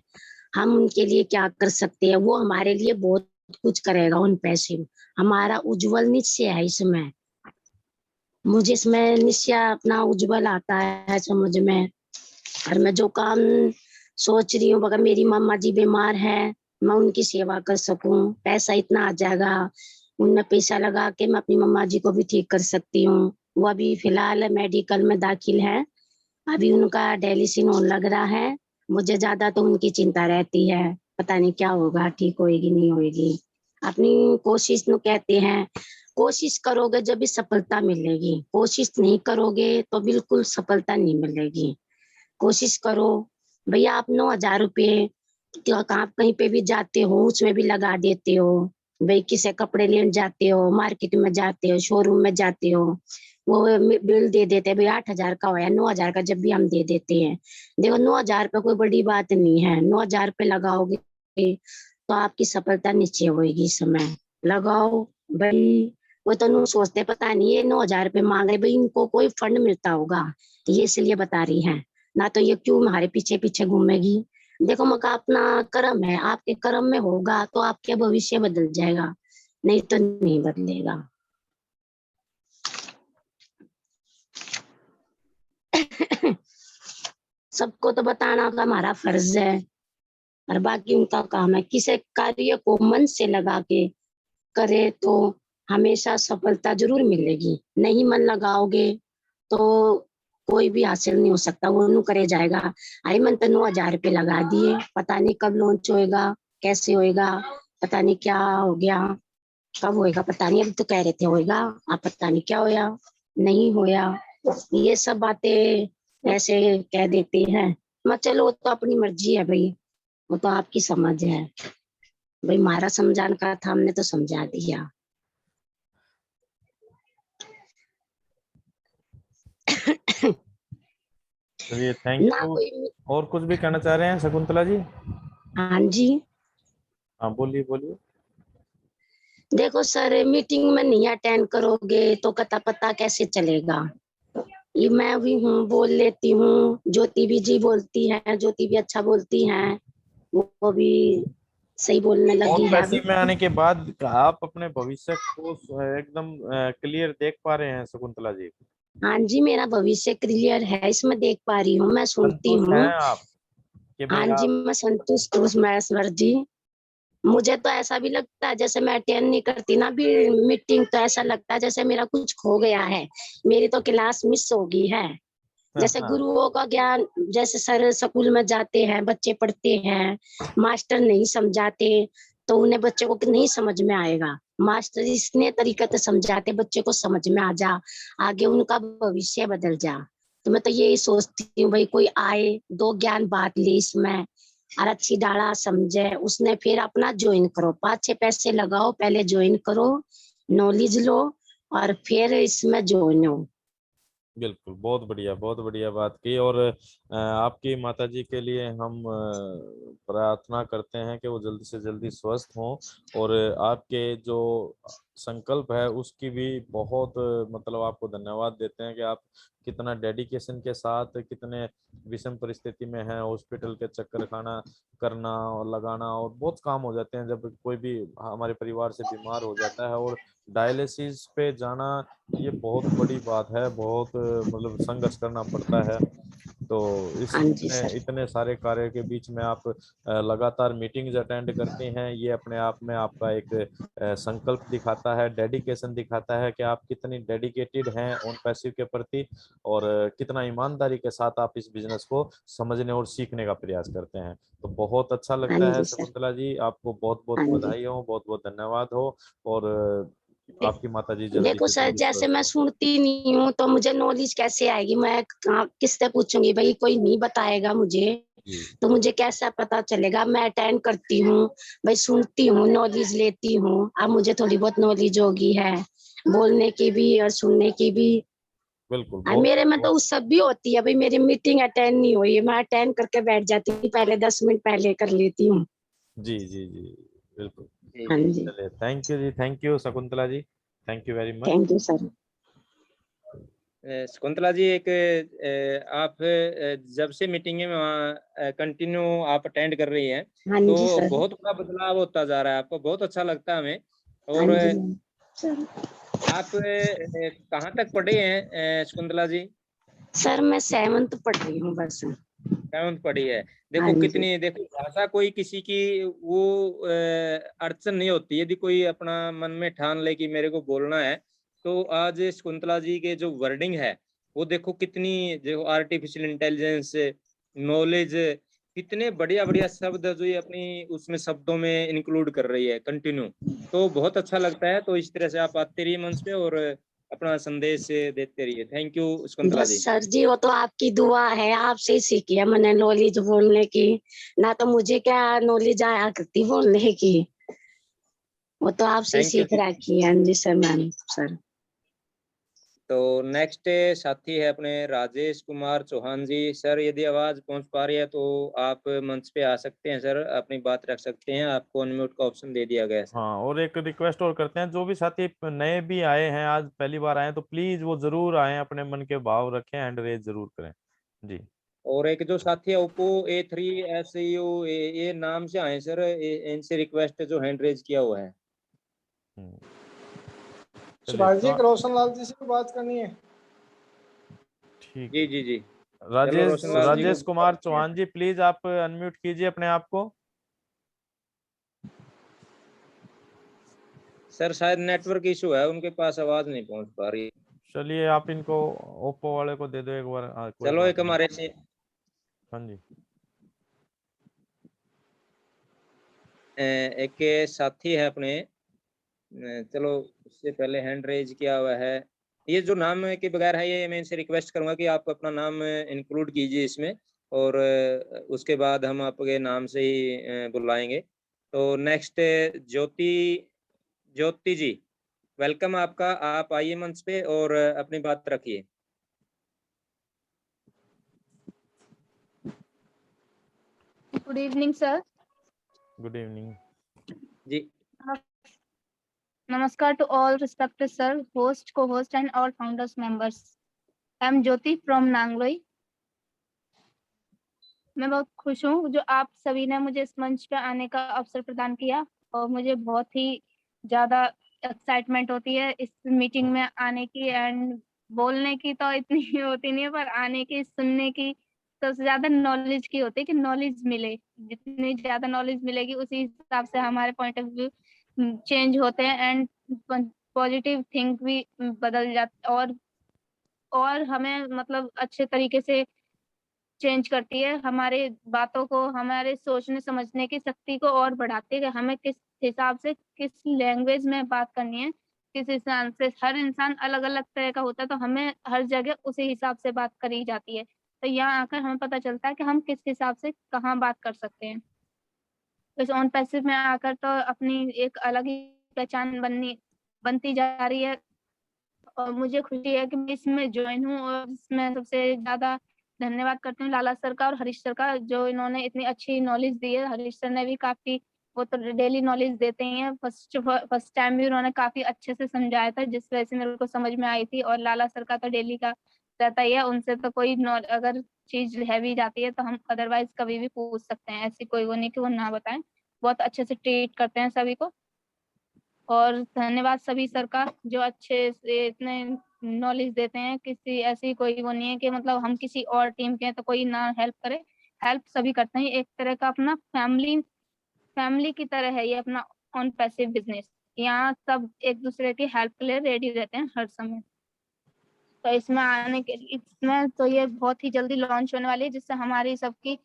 हम उनके लिए क्या कर सकते हैं। वो हमारे लिए बहुत कुछ करेगा ऑन पैसिव, हमारा उज्जवल निश्चय है इसमें। मुझे इसमें निश्चय अपना उज्जवल आता है समझ में। और मैं जो काम सोच रही हूँ, अगर मेरी मम्मा जी बीमार है, मैं उनकी सेवा कर सकूं, पैसा इतना आ जाएगा, उनमें पैसा लगा के मैं अपनी मम्मा जी को भी ठीक कर सकती हूँ। वो अभी फिलहाल मेडिकल में दाखिल है, अभी उनका डायलिसिस लग रहा है। मुझे ज्यादा तो उनकी चिंता रहती है, पता नहीं क्या होगा, ठीक होएगी नहीं होएगी। अपनी कोशिश नु कहते हैं, कोशिश करोगे जब भी सफलता मिलेगी, कोशिश नहीं करोगे तो बिल्कुल सफलता नहीं मिलेगी। कोशिश करो। भैया आप 9,000 रुपये आप कहीं पे भी जाते हो उसमें भी लगा देते हो, भाई किसे कपड़े लेने जाते हो, मार्केट में जाते हो, शोरूम में जाते हो, वो बिल दे देते हैं, भाई 8,000 का हो या 9,000 का, जब भी हम दे देते हैं। देखो 9,000 रुपये कोई बड़ी बात नहीं है, 9,000 रुपये लगाओगे तो आपकी सफलता निश्चय होगी। समय लगाओ भाई। वो तो नहीं सोचते, पता नहीं ये 9,000 रुपये मांग रहे, भाई इनको कोई फंड मिलता होगा, ये इसलिए बता रही है, ना तो ये क्यों हमारे पीछे पीछे घूमेगी। देखो मका अपना कर्म है, आपके कर्म में होगा तो आपके भविष्य बदल जाएगा, नहीं तो नहीं बदलेगा। सबको तो बताना का हमारा फर्ज है, और बाकी उनका काम है। किसी कार्य को मन से लगा के करे तो हमेशा सफलता जरूर मिलेगी, नहीं मन लगाओगे तो कोई भी हासिल नहीं हो सकता, वो नू करे जाएगा। आई मन तो 9,000 रुपये लगा दिए, पता नहीं कब लॉन्च होएगा, कैसे होएगा, पता नहीं क्या हो गया, कब होएगा पता नहीं। अभी तो कह रहे थे होएगा, आप पता नहीं क्या होया, नहीं होया। ये सब बातें ऐसे कह देते हैं, मैं चलो वो तो अपनी मर्जी है भाई, वो तो आपकी समझ है भाई, हमारा समझाने का था, हमने तो समझा दिया। चलिए, थैंक ना यू। कोई। और कुछ भी कहना चाह रहे हैं शकुंतला जी? हाँ जी, हाँ, बोलिए बोलिए। देखो सर, मीटिंग में नहीं अटेंड करोगे तो पता कैसे चलेगा। ये मैं भी हूँ, बोल लेती हूँ, ज्योति भी जी बोलती है, ज्योति भी अच्छा बोलती है, वो भी सही बोलने और लगी है पैसे अभी। में आने के बाद आप अपने भविष्य को एकदम क्लियर देख पा रहे हैं शकुंतला जी? हाँ जी, मेरा भविष्य क्लियर है, इसमें देख पा रही हूँ, मैं सुनती संतुष्ट हूँ। हैं आप कि हाँ भाई जी, आप? मैं संतुष्ट हूँ महेश्वर जी। मुझे तो ऐसा भी लगता है, जैसे मैं अटेंड नहीं करती ना भी मीटिंग, तो ऐसा लगता है जैसे मेरा कुछ खो गया है, मेरी तो क्लास मिस हो गई है। जैसे गुरुओं का ज्ञान, जैसे सर स्कूल में जाते हैं, बच्चे पढ़ते हैं, मास्टर नहीं समझाते तो उन्हें बच्चे को नहीं समझ में आएगा, मास्टर इसने तरीके से समझाते बच्चे को समझ में आ जा, आगे उनका भविष्य बदल जा। तो मैं तो यही सोचती हूँ भाई, कोई आए, दो ज्ञान बांट ले इसमें और अच्छी डाला समझे, उसने फिर अपना ज्वाइन करो, 5-6 पैसे लगाओ, पहले ज्वाइन करो, नॉलेज लो और फिर इसमें ज्वाइन हो। बिल्कुल, बहुत बढ़िया बात की। और आपकी माताजी के लिए हम प्रार्थना करते हैं कि वो जल्दी से जल्दी स्वस्थ हों, और आपके जो संकल्प है उसकी भी बहुत मतलब आपको धन्यवाद देते हैं कि आप कितना डेडिकेशन के साथ कितने विषम परिस्थिति में है, हॉस्पिटल के चक्कर खाना करना और लगाना और बहुत काम हो जाते हैं जब कोई भी हमारे परिवार से बीमार हो जाता है, और डायलिसिस पे जाना ये बहुत बड़ी बात है, बहुत मतलब संघर्ष करना पड़ता है। तो इस हाँ जी इतने सर। इतने सारे कार्य के बीच में आप लगातार मीटिंग्स अटेंड करती हैं, ये अपने आप में आपका एक संकल्प दिखाता है, डेडिकेशन दिखाता है कि आप कितनी डेडिकेटेड हैं उन पैसिव के प्रति, और कितना ईमानदारी के साथ आप इस बिजनेस को समझने और सीखने का प्रयास करते हैं। तो बहुत अच्छा हाँ लगता है जी सर। शकुंतला जी, आपको बहुत बहुत हाँ जी। बधाई हो, बहुत बहुत धन्यवाद हो, और आपकी माता जी जल्दी देखो से सर, जल्दी जैसे स्वस्थ मैं हो। सुनती नहीं हूँ तो मुझे नॉलेज कैसे आएगी? मैं किससे पूछूंगी? भाई कोई नहीं बताएगा मुझे जी तो मुझे कैसा पता चलेगा? मैं अटेंड करती हूँ, भाई सुनती हूँ, नॉलेज लेती हूँ। अब मुझे थोड़ी बहुत नॉलेज होगी है, बोलने की भी और सुनने की भी। बिल्कुल, और बहुत मेरे में तो बहुत उस सब भी होती है, भाई मेरी मीटिंग अटेंड नहीं हुई है, मैं अटेंड करके बैठ जाती हूँ, पहले 10 मिनट पहले कर लेती हूँ। जी जी जी बिल्कुल। हाँ जी। चलिए, थैंक यू जी, thank you Shakuntala ji, thank you very much. Thank you sir. Shakuntala ji, एक आप जब से मीटिंग में वहाँ कंटिन्यू आप अटेंड कर रही हैं, हाँ तो जी सर। बहुत बड़ा बदलाव होता जा रहा है, आपको बहुत अच्छा लगता है हमें। हाँ और जी सर। आप कहाँ तक पढ़े हैं शकुंतला जी? सर मैं 7th पढ़ रही हूँ बस। 7th पढ़ी है। हाँ देखो जी। कितनी, देखो भाषा कोई किसी की वो अड़चन नहीं होती। यदि कोई अपना मन में ठान ले कि मेरे को बोलना है, तो आज शकुंतला जी के जो वर्डिंग है वो देखो कितनी, देखो आर्टिफिशियल इंटेलिजेंस, नॉलेज, कितने बढ़िया बढ़िया शब्द जो ये अपनी उसमें शब्दों में इंक्लूड कर रही है कंटिन्यू। तो बहुत अच्छा लगता है। तो इस तरह से आप आते रहिए मंच पे और अपना संदेश देते रहिए। थैंक यू शकुंतला बस जी। सर जी, वो तो आपकी दुआ है, आपसे ही सीखी है मैंने नॉलेज बोलने की, ना तो मुझे क्या नॉलेज आया करती बोलने की, वो तो आपसे ही थैंक यू सीख जी। रखी है। हाँ जी सर, मैम सर। तो नेक्स्ट साथी है अपने राजेश कुमार चौहान जी। सर यदि आवाज पहुंच पा रही है तो आप मंच पे आ सकते हैं सर, अपनी बात रख सकते हैं, आपको अनम्यूट का ऑप्शन दे दिया गया है सर। हाँ, और एक रिक्वेस्ट और करते हैं, जो भी साथी नए भी आए हैं, आज पहली बार आए हैं, तो प्लीज वो जरूर आए, अपने मन के भाव रखें, हैंड रेज जरूर करें जी। और एक जो साथी है ओप्पो A3 SEU ये नाम से आए सर, इनसे रिक्वेस्ट जो हैंड रेज किया हुआ है। चलिए, सुभाष जी, रोशन लाल जी से भी बात करनी है। ठीक जी है। जी जी। चलो राजेश रोशन लाल जी को राजेश कुमार चौहान जी, प्लीज आप अनम्यूट कीजिए अपने आप को। सर शायद नेटवर्क इशू है, उनके पास आवाज नहीं पहुंच पा रही। चलिए, आप इनको ओप्पो वाले को दे दो एक बार, कोई चलो बात एक नहीं। हमारे से हाँ जी। एक साथी है अपने, चलो उससे पहले हैंड रेज किया हुआ है। ये जो नाम के बगैर है, ये मैं इनसे रिक्वेस्ट करूंगा कि आप अपना नाम इंक्लूड कीजिए इसमें, और उसके बाद हम आपके नाम से ही बुलाएंगे। तो नेक्स्ट ज्योति, ज्योति जी वेलकम आपका, आप आइए मंच पे और अपनी बात रखिए। Good evening, sir. Good evening जी Namaskar to all respected sir, host, co-host, and all founders members. I am Jyoti from Nangloi. मैं बहुत खुश हूँ जो आप सभी ने मुझे इस मंच पे आने का अवसर प्रदान किया, और मुझे बहुत ही ज़्यादा एक्साइटमेंट होती है इस मीटिंग में आने की। एंड बोलने की तो इतनी होती नहीं है, पर आने की, सुनने की सबसे ज़्यादा नॉलेज की होती है कि नॉलेज मिले। जितनी ज़्यादा नॉलेज मिलेगी उसी हिसाब से हमारे पॉइंट ऑफ व्यू चेंज होते हैं, एंड पॉजिटिव थिंक भी बदल जाते, और हमें मतलब अच्छे तरीके से चेंज करती है, हमारे बातों को, हमारे सोचने समझने की शक्ति को और बढ़ाती है कि हमें किस हिसाब से, किस लैंग्वेज में बात करनी है, किस हिसाब से। हर इंसान अलग-अलग तरह का होता है, तो हमें हर जगह उसी हिसाब से बात करी जाती है। तो यहाँ आकर हमें पता चलता है कि हम किस हिसाब से कहाँ बात कर सकते हैं। इस ऑन पैसिव में आकर तो अपनी एक अलग ही पहचान बनती जा रही है, और मुझे खुशी है कि मैं इसमें जॉइन हूँ। और इसमें सबसे ज़्यादा धन्यवाद करती हूँ लाला सर का और हरीश सर का, जो इन्होंने इतनी अच्छी नॉलेज दी है। हरीश सर ने भी काफ़ी वो तो डेली नॉलेज देते ही हैं। फर्स्ट टाइम भी उन्होंने काफी अच्छे से समझाया था, जिस वजह से मेरे को समझ में आई थी। और लाला सर का तो डेली का रहता ही है, उनसे तो कोई अगर चीज है भी जाती है तो हम अदरवाइज कभी भी पूछ सकते हैं, ऐसी कोई वो नहीं कि वो ना बताएं। बहुत अच्छे से ट्रीट करते हैं सभी को। और धन्यवाद सभी सर का, जो अच्छे से इतने नॉलेज देते हैं। किसी ऐसी कोई वो नहीं है कि मतलब हम किसी और टीम के हैं तो कोई ना हेल्प करे, हेल्प सभी करते हैं। एक तरह का अपना फैमिली की तरह है ये अपना ऑन पैसिव बिजनेस। यहाँ सब एक दूसरे की हेल्प के लिए रेडी रहते हैं हर समय। तो इसमें आने के इसमें तो ये बहुत ही जल्दी लॉन्च होने वाली है, जिससे हमारी सबकी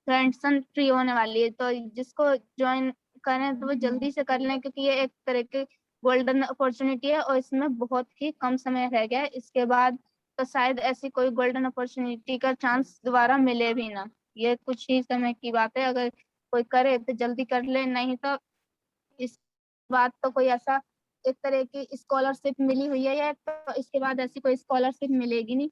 टेंशन फ्री होने वाली है। तो जिसको ज्वाइन करें तो वो जल्दी से कर लें, क्योंकि ये एक तरह की गोल्डन अपॉर्चुनिटी है और इसमें बहुत ही कम समय रह गया है। इसके बाद तो शायद ऐसी कोई गोल्डन अपॉर्चुनिटी का चांस दोबारा मिले भी ना। ये कुछ ही समय की बात है, अगर कोई करे तो जल्दी कर ले, नहीं तो इस बात तो कोई ऐसा एक तरह की स्कॉलरशिप मिली हुई है, या तो इसके बाद ऐसी कोई स्कॉलरशिप मिलेगी नहीं।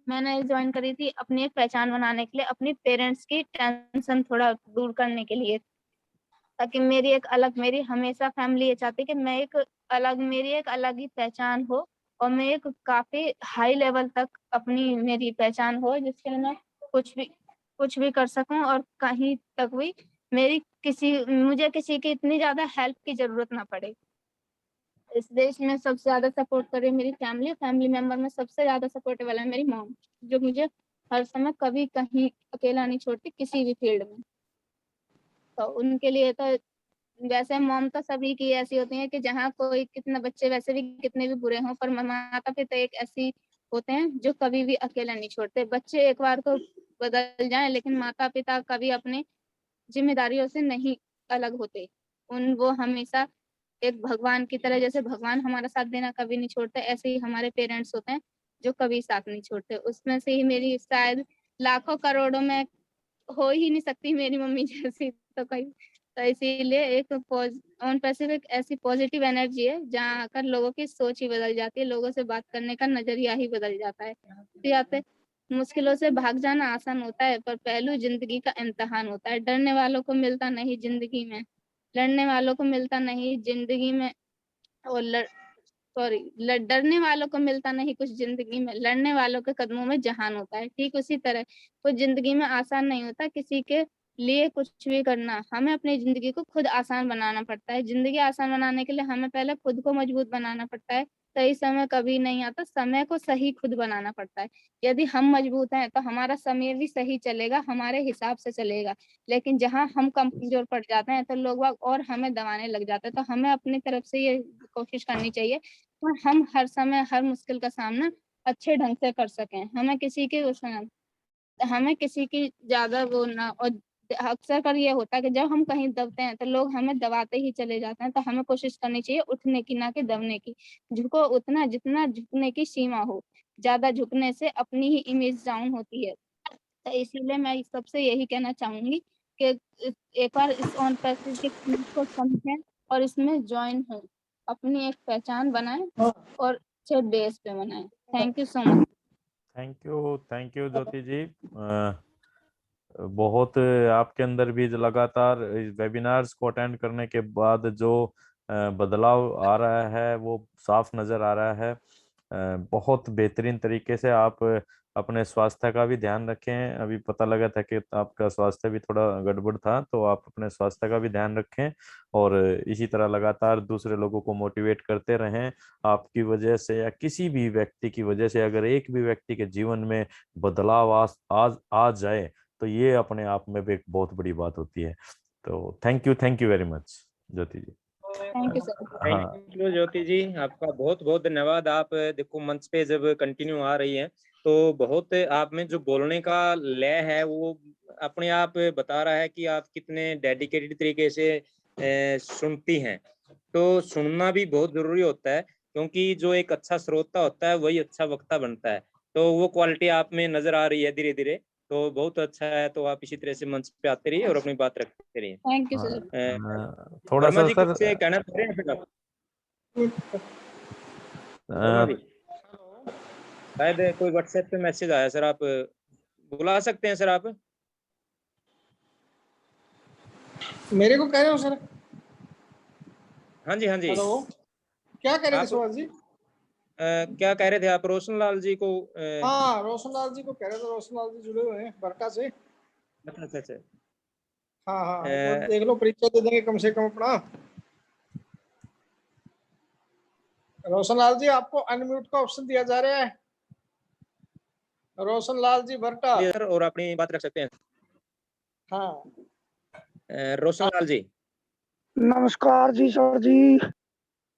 मैंने ज्वाइन करी थी अपनी एक पहचान बनाने के लिए, अपनी पेरेंट्स की टेंशन थोड़ा दूर करने के लिए, ताकि मेरी हमेशा फैमिली ये चाहती है कि मेरी एक अलग ही पहचान हो, और मैं एक काफी हाई लेवल तक अपनी मेरी पहचान हो, जिसके लिए मैं कुछ भी कर सकूं और कहीं तक भी मुझे किसी की इतनी ज्यादा हेल्प की जरूरत ना पड़े। इस देश में सबसे ज्यादा सपोर्ट करे मेरी फैमिली मेंबर में सबसे ज्यादा सपोर्टिव वाला है मेरी मॉम, जो मुझे हर समय कभी कहीं अकेला नहीं छोड़ती किसी भी फील्ड में। तो उनके लिए तो वैसे मॉम तो सभी की ऐसी होती है कि जहाँ कोई कितने बच्चे वैसे भी कितने भी बुरे हों, पर माता पिता एक ऐसी होते हैं जो कभी भी अकेला नहीं छोड़ते। बच्चे एक बार तो बदल जाएं, लेकिन माता पिता कभी अपने जिम्मेदारियों से नहीं अलग होते। वो हमेशा एक भगवान की तरह, जैसे भगवान हमारा साथ देना कभी नहीं छोड़ते, ऐसे ही हमारे पेरेंट्स होते हैं जो कभी साथ नहीं छोड़ते। उसमें से ही मेरी शायद लाखों करोड़ों में हो ही नहीं सकती मेरी मम्मी जैसी तो कोई। तो इसीलिए एक ऑन पैसिव एक ऐसी पॉजिटिव एनर्जी है जहाँ आकर लोगों की सोच ही बदल जाती है, लोगों से बात करने का नजरिया ही बदल जाता है। मुश्किलों से भाग जाना आसान होता है, पर पहलू जिंदगी का इम्तिहान होता है। डरने वालों को मिलता नहीं जिंदगी में, लड़ने वालों को मिलता नहीं जिंदगी में, और डरने वालों को मिलता नहीं कुछ जिंदगी में, लड़ने वालों के कदमों में जहान होता है। ठीक उसी तरह कुछ जिंदगी में आसान नहीं होता किसी के लिए कुछ भी करना, हमें अपनी जिंदगी को खुद आसान बनाना पड़ता है। जिंदगी आसान बनाने के लिए हमें पहले खुद को मजबूत बनाना पड़ता है। सही समय कभी नहीं आता, समय को सही खुद बनाना पड़ता है। यदि हम मजबूत हैं तो हमारा समय भी सही चलेगा, हमारे हिसाब से चलेगा। लेकिन जहाँ हम कमजोर पड़ जाते हैं तो लोग और हमें दबाने लग जाते हैं। तो हमें अपनी तरफ से ये कोशिश करनी चाहिए और हम हर समय हर मुश्किल का सामना अच्छे ढंग से कर सकें। हमें किसी की ज्यादा वो ना, और अक्सर कर ये होता है कि जब हम कहीं दबते हैं तो लोग हमें दबाते ही चले जाते हैं। तो हमें कोशिश करनी चाहिए उठने की, ना कि दबने की। झुको उतना जितना झुकने की सीमा हो, ज्यादा झुकने से अपनी ही इमेज डाउन होती है। तो इसीलिए मैं सबसे यही कहना चाहूंगी कि एक बार इस ऑन पैसिव के को समझें और इसमें ज्वाइन हो, अपनी एक पहचान बनाएं और अच्छे बेस पे बनाएं। Thank you so much. Thank you Jyoti ji. बहुत आपके अंदर भी जो लगातार वेबिनार्स को अटेंड करने के बाद जो बदलाव आ रहा है वो साफ नजर आ रहा है। बहुत बेहतरीन तरीके से आप अपने स्वास्थ्य का भी ध्यान रखें। अभी पता लगा था कि आपका स्वास्थ्य भी थोड़ा गड़बड़ था, तो आप अपने स्वास्थ्य का भी ध्यान रखें और इसी तरह लगातार दूसरे लोगों को मोटिवेट करते रहें। आपकी वजह से या किसी भी व्यक्ति की वजह से अगर एक भी व्यक्ति के जीवन में बदलाव आ जाए तो ये अपने आप में भी एक बहुत बड़ी बात होती है। तो thank you very much Jyoti ji. Thank you sir. Thank you Jyoti ji, आपका बहुत बहुत धन्यवाद। आप देखो मंच पे जब कंटिन्यू आ रही है तो बहुत आप में जो बोलने का लय है वो अपने आप बता रहा है कि आप कितने डेडिकेटेड तरीके से सुनती हैं। तो सुनना भी बहुत जरूरी होता है, क्योंकि जो एक अच्छा श्रोता होता है वही अच्छा वक्ता बनता है। तो वो क्वालिटी आप में नजर आ रही है धीरे धीरे, तो बहुत अच्छा है। तो आप इसी तरह से मंच पे आते रहिए और अपनी बात रखते रहिए। Thank you sir. थोड़ा वर्मा सा जी सर कुछ कहना चाह रहे हैं फिर आप? वर्मा जी शायद कोई व्हाट्सएप पे मैसेज आया सर, आप बुला सकते हैं सर आप? मेरे को कह रहे हो सर? हाँ जी, हाँ जी। हेलो, क्या कह रहे थे आप सुभाष जी? क्या कह रहे थे आप रोशन लाल जी को? हाँ, रोशन लाल जी को कह रहे थे, रोशन लाल जी जुड़े हुए हैं बरका से। अच्छा अच्छा। हाँ हाँ, एक बार अ, देख लो, परिचय दे देंगे कम से कम अपना। रोशन लाल जी, आपको अनम्यूट का ऑप्शन दिया जा रहा है। रोशन लाल जी बरका। जी सर, और अपनी बात रख सकते हैं। हाँ, रोशन लाल जी, नमस्कार जी सर जी।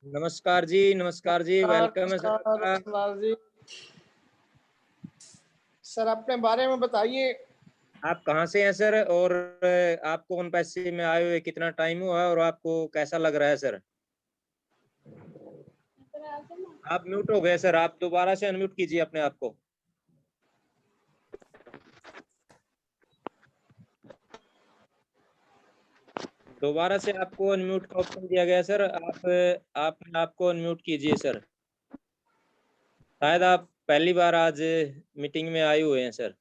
नमस्कार जी, नमस्कार जी, वेलकम है सर नमस्कार आपका। रोशन लाल जी। सर अपने बारे में बताइए। आप कहाँ से हैं सर, और आप कौन पैसे में आए हुए कितना टाइम हुआ है, और आपको कैसा लग रहा है सर? आप म्यूट हो गए सर, आप दोबारा से अनम्यूट कीजिए अपने आप को। दोबारा से आपको अनम्यूट का ऑप्शन दिया गया सर, आप आपको अनम्यूट कीजिए सर। शायद आप पहली बार आज मीटिंग में आए हुए हैं सर।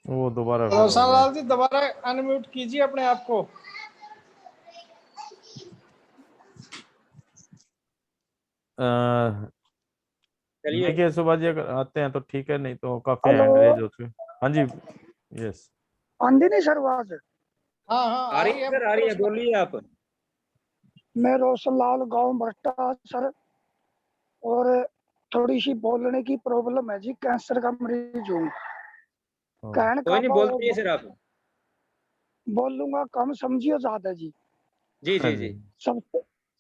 वो दोबारा फिर हो रोशन गया। लाल जी दोबारा अनम्यूट कीजिए अपने आप को। चलिए, देखिए सुभाष जी, अगर आते हैं तो ठीक है, नहीं तो काफी हेलो, हैंड रेज हो चुके। हाँ जी, यस। आंधी नहीं सर आवाज? हाँ हाँ, आ आ रही रही है है सर, आ रही है, रोशन लाल। बोलिए आप। मैं रोशन लाल, गाँव भट्टा सर। और थोड़ी सी बोलने की प्रॉब्लम है जी, कैंसर का मरीज हूँ। कहने कोई का नहीं, भाव बोलते हैं सर आप। बोलूंगा कम समझियो ज्यादा जी। जी हाँ जी जी। जी। सब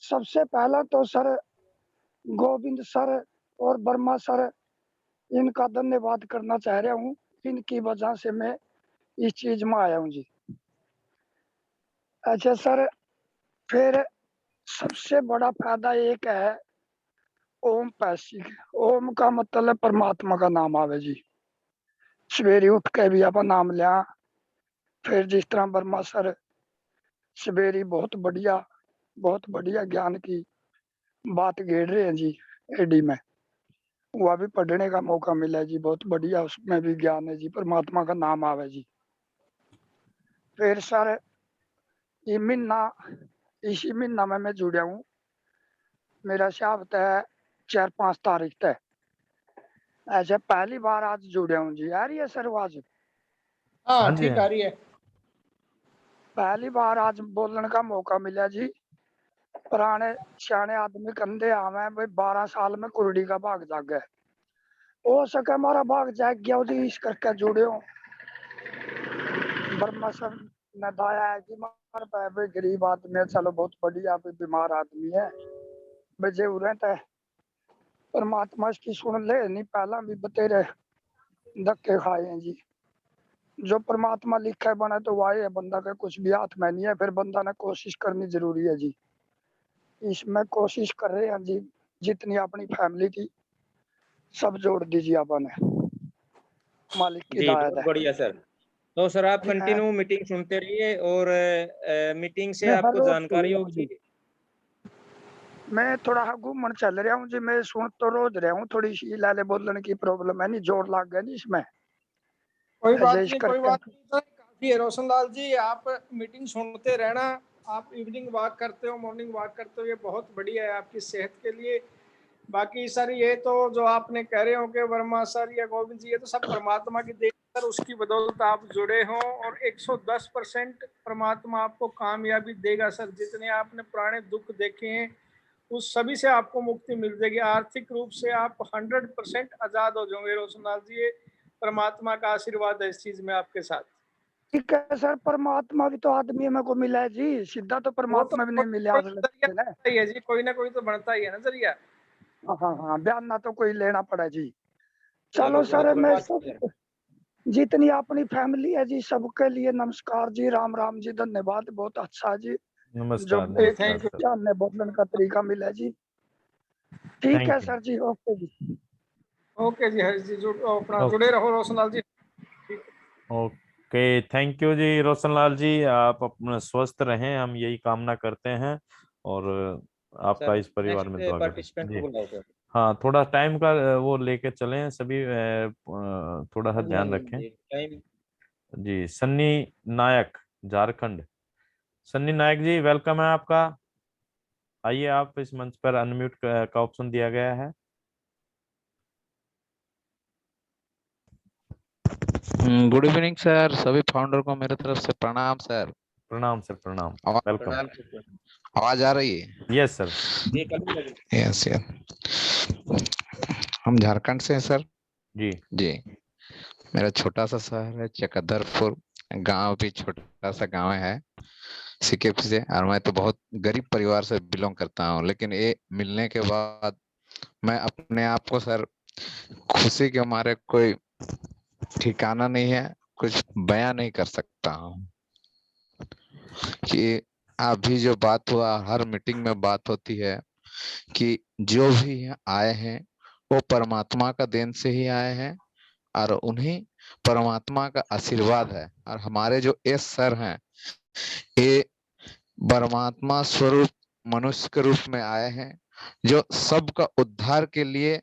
सबसे पहला तो सर गोविंद सर और वर्मा सर, इनका धन्यवाद करना चाह रहा हूँ। इनकी वजह से मैं इस चीज में आया हूँ जी। अच्छा सर, फिर सबसे बड़ा फायदा एक है ओम पैसिक। ओम का मतलब परमात्मा का नाम आवे जी। सवेरे उठ के भी आप नाम लिया। फिर जिस तरह वर्मा सर सवेरे बहुत बढ़िया ज्ञान की बात घेर रहे हैं जी एडी में। वह भी पढ़ने का मौका मिला जी, बहुत बढ़िया, उसमें भी ज्ञान है जी, परमात्मा का नाम आवे जी। फिर सर ये महीना, इसी महीना में मैं जुड़ा हूँ। मेरा शाब है 4-5 तारीख तक। ऐसे पहली बार आज जुड़ा हूँ जी। आ रही है सर आवाज? हाँ हाँ जी। ठीक आ रही है। पहली बार आज बोलने का मौका मिला जी। पुराने सियाने आदमी कंधे आवे भाई 12 साल में कुरडी का भाग जाग गए। हो सके हमारा भाग जाग गया जी, इस करके जुड़े हो। वर्मा सर ने दाया है कि मार पाए भाई गरीब आदमी है, चलो बहुत बढ़िया, भाई बीमार आदमी है बजे उरे थे। परमात्मा इसकी सुन ले, नहीं पहला भी बतेरे धक्के खाए हैं जी। जो परमात्मा लिखा है बना तो वाहे है, बंदा का कुछ भी हाथ में नहीं है। फिर बंदा ने कोशिश करनी जरूरी है जी। इसमें कोशिश कर रहे हैं जी, जितनी अपनी फैमिली थी सब जोड़ दीजिए आपने, मालिक की जी, हिदायत बहुत है। बढ़िया सर। तो सर आप मैं कंटिन्यू मीटिंग सुनते रहिए, और मीटिंग से हर आपको रोज जानकारी सुनूंगा जी। होगी। मैं थोड़ा घूमन चल रहा हूँ जी, मैं सुन तो रोज रहा हूँ। थोड़ी सी लाले बोलने की प्रॉब्लम है, नहीं जोर लग गया नहीं इसमें, कोई ऐसे बात इस नहीं, कोई करके। बात नहीं सर, काफी है रोशन लाल जी। आप मीटिंग सुनते रहना। आप इवनिंग वॉक करते हो, मॉर्निंग वॉक करते हो, ये बहुत बढ़िया है आपकी सेहत के लिए। बाकी सर ये तो जो आपने कह रहे हो कि वर्मा सर या गोविंद जी, ये तो सब परमात्मा की देन सर, उसकी बदौलत आप जुड़े हो। और 110% परमात्मा आपको कामयाबी देगा सर। जितने आपने पुराने दुख देखे हैं उस सभी से आपको मुक्ति मिल जाएगी। आर्थिक रूप से आप 100% आजाद हो जाओगे रोशन लाल जी। ये परमात्मा का आशीर्वाद है इस चीज में आपके साथ। ठीक है सर, परमात्मा भी तो आदमी में को मिला है जी, सीधा तो वो तो परमात्मा भी नहीं मिले कोई आज जरिया ना। बनता ही है जी, कोई ना कोई तो बनता ही है ना जरिया। हाँ हाँ हाँ, बयान ना तो कोई लेना पड़ा जी। चलो, चलो बहुत सर, मैं बढ़िया सब सर। जितनी अपनी फैमिली है जी सबके लिए नमस्कार जी, राम राम जी, धन्यवाद, बहुत अच्छा जी जो नमस्कार, नमस्कार थैंक यू। सर। जानने बोलने का तरीका मिला जी। ठीक है थैंक यू। सर जी, ओके जी। ओके जी हरीश जी, अपना ओके। जुड़े रहो रोशन लाल जी। ठीक है। ओके, थैंक यू जी रोशन लाल जी, आप अपना स्वस्थ रहें, हम यही कामना करते हैं। और आपका सर इस परिवार में नेक्स्ट दुआ करें पार्टिसिपेंट को जी। बुलाओ सर। हाँ, थोड़ा टाइम का वो लेके चलें सभी, थोड़ा सा ध्यान रखें टाइम। जी। सन्नी नायक, झारखंड। सन्नी नायक जी वेलकम है आपका। आइए, आप इस मंच पर अनम्यूट का ऑप्शन दिया गया है। गुड इवनिंग सर, सभी फाउंडर को मेरे तरफ से प्रणाम सर। प्रणाम सर, प्रणाम, वेलकम। आवाज आ रही है? Yes sir. Yes yes. हम झारखंड से हैं सर। जी जी। मेरा छोटा सा शहर है चकदरपुर, गांव भी छोटा सा गांव है सिक्किम से, और मैं तो बहुत गरीब परिवार से बिलोंग करता हूँ। लेकिन ये मिलने के बाद मैं अपने आप को सर खुशी के मारे कोई ठिकाना नहीं है, कुछ बयां नहीं कर सकता हूँ कि अभी जो बात हुआ, हर मीटिंग में बात होती है कि जो भी यहाँ आए हैं वो परमात्मा का देन से ही आए हैं और उन्हीं परमात्मा का आशीर्वाद है। और हमारे जो एस सर हैं ये परमात्मा स्वरूप मनुष्य के रूप में आए हैं, जो सबका उद्धार के लिए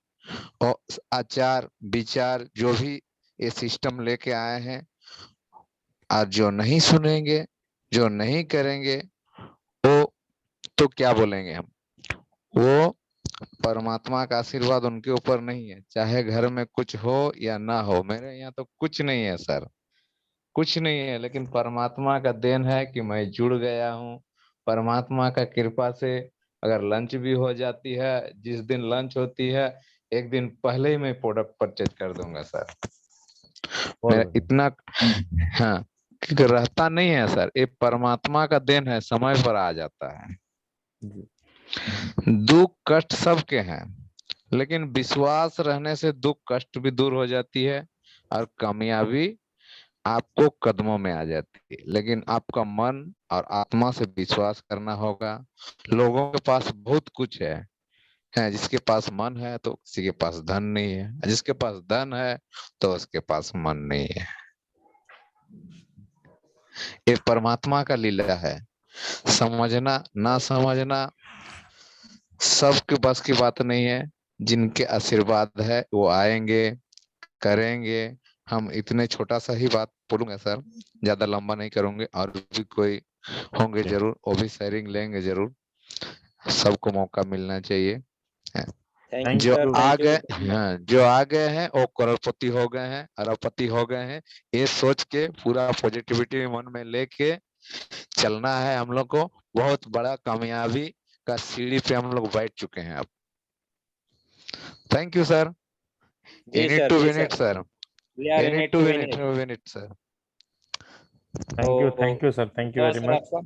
और आचार विचार जो भी ये सिस्टम लेके आए हैं। और जो नहीं सुनेंगे, जो नहीं करेंगे, वो तो क्या बोलेंगे हम, वो परमात्मा का आशीर्वाद उनके ऊपर नहीं है, चाहे घर में कुछ हो या ना हो। मेरे यहाँ तो कुछ नहीं है सर, कुछ नहीं है, लेकिन परमात्मा का देन है कि मैं जुड़ गया हूँ। परमात्मा का कृपा से अगर लंच भी हो जाती है, जिस दिन लंच होती है एक दिन पहले ही मैं प्रोडक्ट परचेज कर दूंगा सर। मेरा इतना हाँ, क्योंकि रहता नहीं है सर, ये परमात्मा का देन है, समय पर आ जाता है। दुख कष्ट सबके हैं, लेकिन विश्वास रहने से दुख कष्ट भी दूर हो जाती है और कामयाबी आपको कदमों में आ जाती है। लेकिन आपका मन और आत्मा से विश्वास करना होगा। लोगों के पास बहुत कुछ है, जिसके पास मन है तो किसी के पास धन नहीं है, जिसके पास धन है तो उसके पास मन नहीं है। ये परमात्मा का लीला है, समझना ना समझना सबके बस की बात नहीं है। जिनके आशीर्वाद है वो आएंगे, करेंगे। हम इतने छोटा सा ही बात बोलूंगा सर, ज्यादा लंबा नहीं करूंगे, और भी कोई होंगे जरूर, वो भी शेयरिंग लेंगे जरूर। सबको मौका मिलना चाहिए। जो आ गए, हाँ, जो आ गए हैं वो करोड़पति हो गए हैं, अरबपति हो गए हैं। ये सोच के पूरा पॉजिटिविटी मन में लेके चलना है हम लोग को। बहुत बड़ा कामयाबी का सीढ़ी पे हम लोग बैठ चुके हैं अब। Thank you sir. जी इन सर, टू जी win it sir. Sir. We are in it to win it. Win it sir. Thank you sir, thank you धन्यवाद वेरी सर मच। आपका।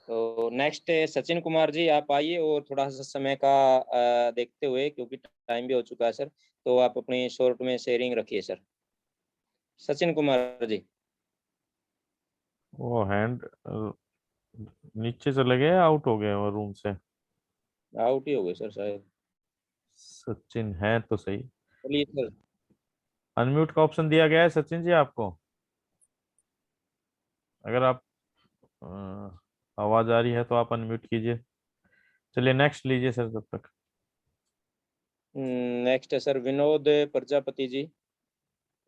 तो नेक्स्ट सचिन कुमार जी आप आइए, और थोड़ा सा समय का देखते हुए, क्योंकि टाइम भी हो चुका है सर, तो आप अपनी शॉर्ट में शेयरिंग रखिए सर। सचिन कुमार जी। वो हैंड नीचे चले गए, आउट हो गए वो रूम से। आउट ही हो गए सर शायद। सचिन है तो सही। चलिए सर। अनम्यूट का ऑप्शन दिया गया है सचिन जी आपको, अगर आप आवाज आ रही है तो आप अनम्यूट कीजिए। चलिए नेक्स्ट लीजिए सर तब तक। नेक्स्ट है सर विनोद प्रजापति जी।